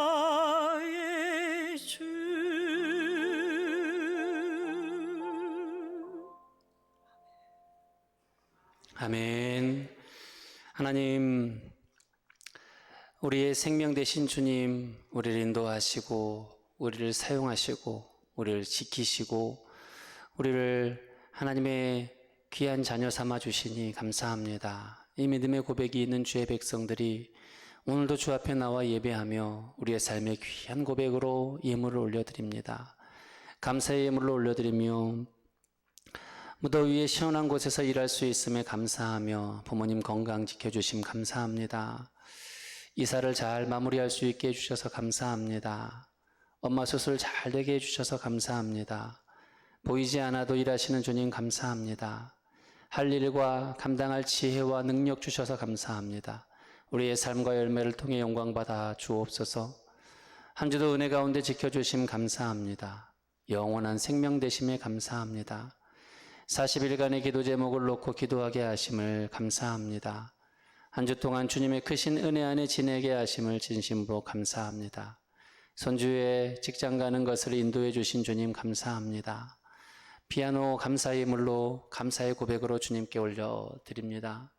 나의 주. 아멘. 하나님, 우리의 생명 되신 주님, 우리를 인도하시고 우리를 사용하시고 우리를 지키시고 우리를 하나님의 귀한 자녀 삼아 주시니 감사합니다. 이 믿음의 고백이 있는 주의 백성들이 오늘도 주 앞에 나와 예배하며 우리의 삶의 귀한 고백으로 예물을 올려드립니다. 감사의 예물을 올려드리며 무더위에 시원한 곳에서 일할 수 있음에 감사하며 부모님 건강 지켜주심 감사합니다. 이사를 잘 마무리할 수 있게 해주셔서 감사합니다. 엄마 수술 잘 되게 해주셔서 감사합니다. 보이지 않아도 일하시는 주님 감사합니다. 할 일과 감당할 지혜와 능력 주셔서 감사합니다. 우리의 삶과 열매를 통해 영광받아 주옵소서. 한 주도 은혜 가운데 지켜주심 감사합니다. 영원한 생명 되심에 감사합니다. 40일간의 기도 제목을 놓고 기도하게 하심을 감사합니다. 한 주 동안 주님의 크신 은혜 안에 지내게 하심을 진심으로 감사합니다. 손주의 직장 가는 것을 인도해 주신 주님 감사합니다. 피아노 감사의 예물로 감사의 고백으로 주님께 올려드립니다.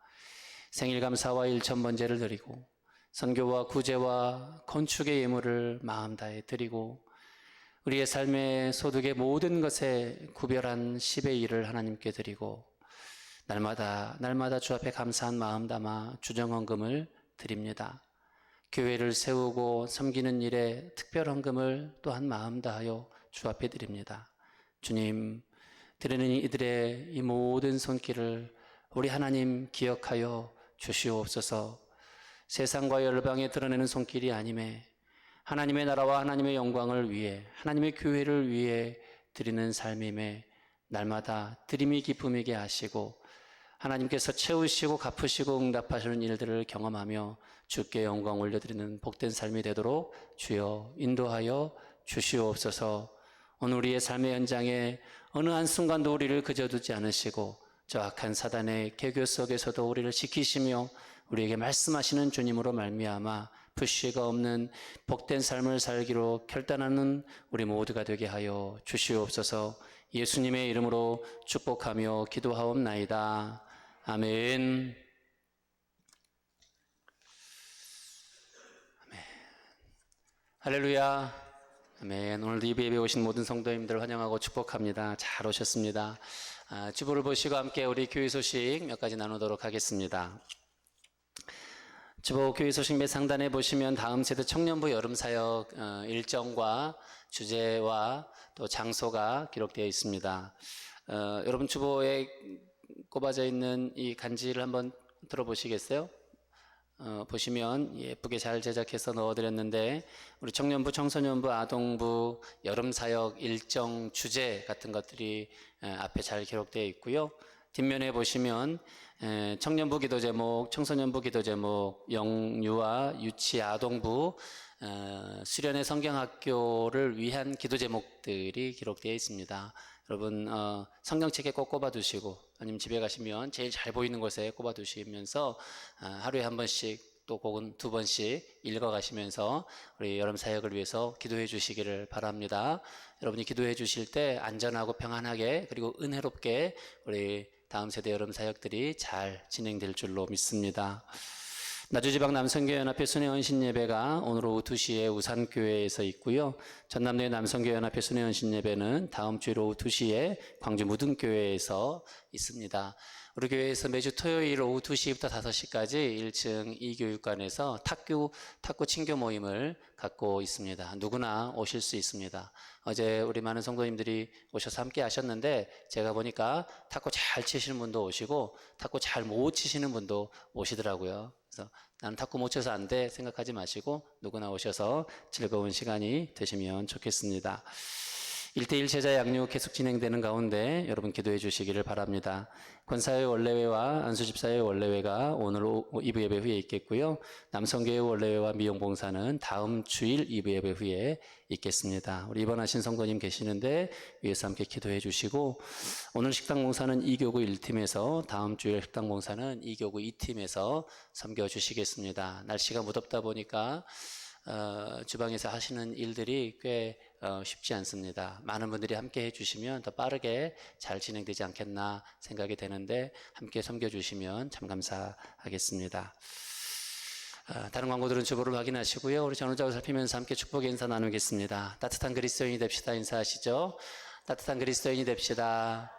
생일 감사와 일천번제를 드리고 선교와 구제와 건축의 예물을 마음 다해 드리고 우리의 삶의 소득의 모든 것에 구별한 10의 1을 하나님께 드리고 날마다 주 앞에 감사한 마음 담아 주정헌금을 드립니다. 교회를 세우고 섬기는 일에 특별 헌금을 또한 마음 다하여 주 앞에 드립니다. 주님, 드리는 이들의 이 모든 손길을 우리 하나님 기억하여 주시옵소서. 세상과 열방에 드러내는 손길이 아님에 하나님의 나라와 하나님의 영광을 위해, 하나님의 교회를 위해 드리는 삶임에 날마다 드림이 기쁨이게 하시고 하나님께서 채우시고 갚으시고 응답하시는 일들을 경험하며 주께 영광 올려드리는 복된 삶이 되도록 주여 인도하여 주시옵소서. 오늘 우리의 삶의 현장에 어느 한순간도 우리를 그져두지 않으시고 저 악한 사단의 계교 속에서도 우리를 지키시며 우리에게 말씀하시는 주님으로 말미암아 불씨가 없는 복된 삶을 살기로 결단하는 우리 모두가 되게 하여 주시옵소서. 예수님의 이름으로 축복하며 기도하옵나이다. 아멘. 아멘. 할렐루야. 아멘. 오늘도 예배에 오신 모든 성도님들 환영하고 축복합니다. 잘 오셨습니다. 주보를 보시고 함께 우리 교회 소식 몇 가지 나누도록 하겠습니다. 주보 교회 소식 몇 상단에 보시면 다음 세대 청년부 여름사역 일정과 주제와 또 장소가 기록되어 있습니다. 여러분 주보에 꼽아져 있는 이 간지를 한번 들어보시겠어요? 보시면 예쁘게 잘 제작해서 넣어드렸는데 우리 청년부, 청소년부, 아동부, 여름사역 일정, 주제 같은 것들이 앞에 잘 기록되어 있고요. 뒷면에 보시면 청년부 기도 제목, 청소년부 기도 제목, 영유아, 유치, 아동부, 수련회 성경학교를 위한 기도 제목들이 기록되어 있습니다. 여러분 성경책에 꼭 꼽아두시고 아니면 집에 가시면 제일 잘 보이는 곳에 꼽아두시면서 하루에 한 번씩 또 혹은 두 번씩 읽어가시면서 우리 여름 사역을 위해서 기도해 주시기를 바랍니다. 여러분이 기도해 주실 때 안전하고 평안하게 그리고 은혜롭게 우리 다음 세대 여름 사역들이 잘 진행될 줄로 믿습니다. 나주지방 남성교회연합회 순회헌신예배가 오늘 오후 2시에 우산교회에서 있고요. 전남도의 남성교회연합회 순회헌신예배는 다음 주일 오후 2시에 광주 무등교회에서 있습니다. 우리 교회에서 매주 토요일 오후 2시부터 5시까지 1층 이교육관에서 탁구 친교 모임을 갖고 있습니다. 누구나 오실 수 있습니다. 어제 우리 많은 성도님들이 오셔서 함께 하셨는데 제가 보니까 탁구 잘 치시는 분도 오시고 탁구 잘 못 치시는 분도 오시더라고요. 그래서 나는 탁구 못 쳐서 안 돼 생각하지 마시고 누구나 오셔서 즐거운 시간이 되시면 좋겠습니다. 1대1 제자 양육 계속 진행되는 가운데 여러분 기도해 주시기를 바랍니다. 권사회 원래회와 안수집사회 원래회가 오늘 2부 예배 후에 있겠고요. 남성교회 원래회와 미용봉사는 다음 주일 2부 예배 후에 있겠습니다. 우리 입원하신 성도님 계시는데 위에서 함께 기도해 주시고 오늘 식당봉사는 2교구 1팀에서 다음 주일 식당봉사는 2교구 2팀에서 섬겨주시겠습니다. 날씨가 무덥다 보니까 주방에서 하시는 일들이 꽤 쉽지 않습니다. 많은 분들이 함께 해주시면 더 빠르게 잘 진행되지 않겠나 생각이 되는데 함께 섬겨주시면 참 감사하겠습니다. 다른 광고들은 주보를 확인하시고요. 우리 전후좌우 살피면서 함께 축복의 인사 나누겠습니다. 따뜻한 그리스도인이 됩시다. 인사하시죠. 따뜻한 그리스도인이 됩시다.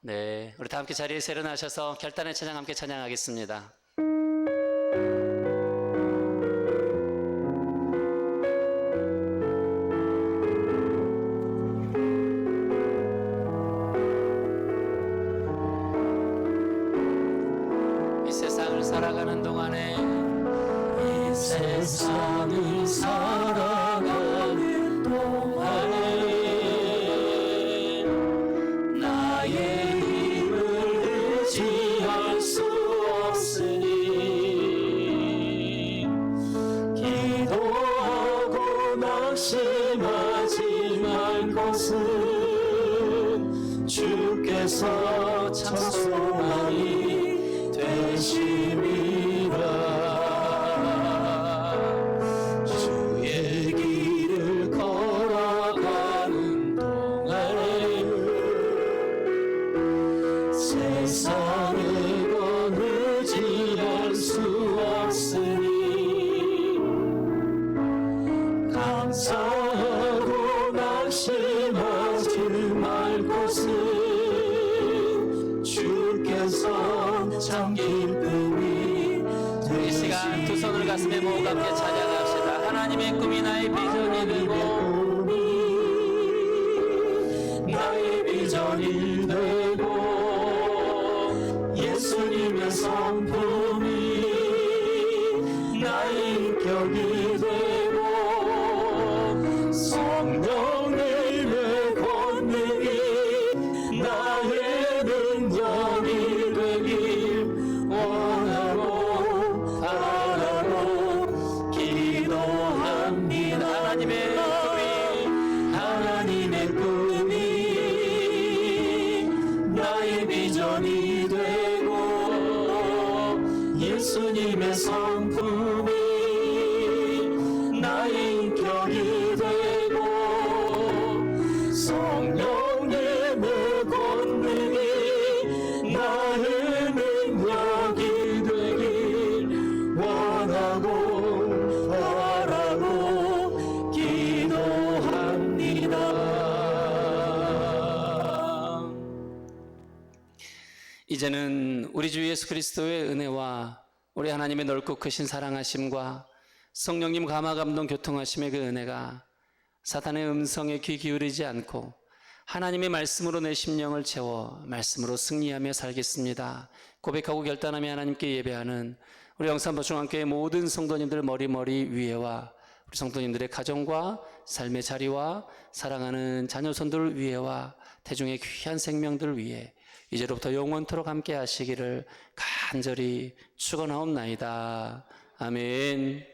네, 우리 다 함께 자리에서 일어나셔서 결단의 찬양 함께 찬양하겠습니다. 살아가는 동안에 이 세상을 살아가는 동안에 나의 힘을 의지할 수 없으니 기도하고 낙심하지 말 것은 주께서 찬송하니 되심이라. 주의 길을 걸어가는 동안에 세상의 건 의지할 수 없으니 감사하고 낙심하지 말 것은 주께서 참 기쁨이 이 시간 두 손을 가슴 말씀의 모험과 함께 찬양합시다. 하나님의 꿈이 나의 비전이 되고 나의 비전이 되고 예수님의 성품이 나의 인격이 되고 성령님의 권능이 나의 능력이 되길 원하고 바라고 기도합니다. 하나님의 꿈이 나의 비전이 되고 예수님의 성품이 나의 인격이 되고 성령님의 권능이 나의 능력이 되길 원하고 바라고 기도합니다. 이제는 우리 주 예수 그리스도의 은혜와 우리 하나님의 넓고 크신 사랑하심과 성령님 감화 감동 교통하심의 그 은혜가 사탄의 음성에 귀 기울이지 않고 하나님의 말씀으로 내 심령을 채워 말씀으로 승리하며 살겠습니다 고백하고 결단하며 하나님께 예배하는 우리 영산보충학교의 모든 성도님들 머리 위에와 우리 성도님들의 가정과 삶의 자리와 사랑하는 자녀손들 위에와 태중의 귀한 생명들 위에 이제로부터 영원토록 함께 하시기를 간절히 축원하옵나이다. 아멘.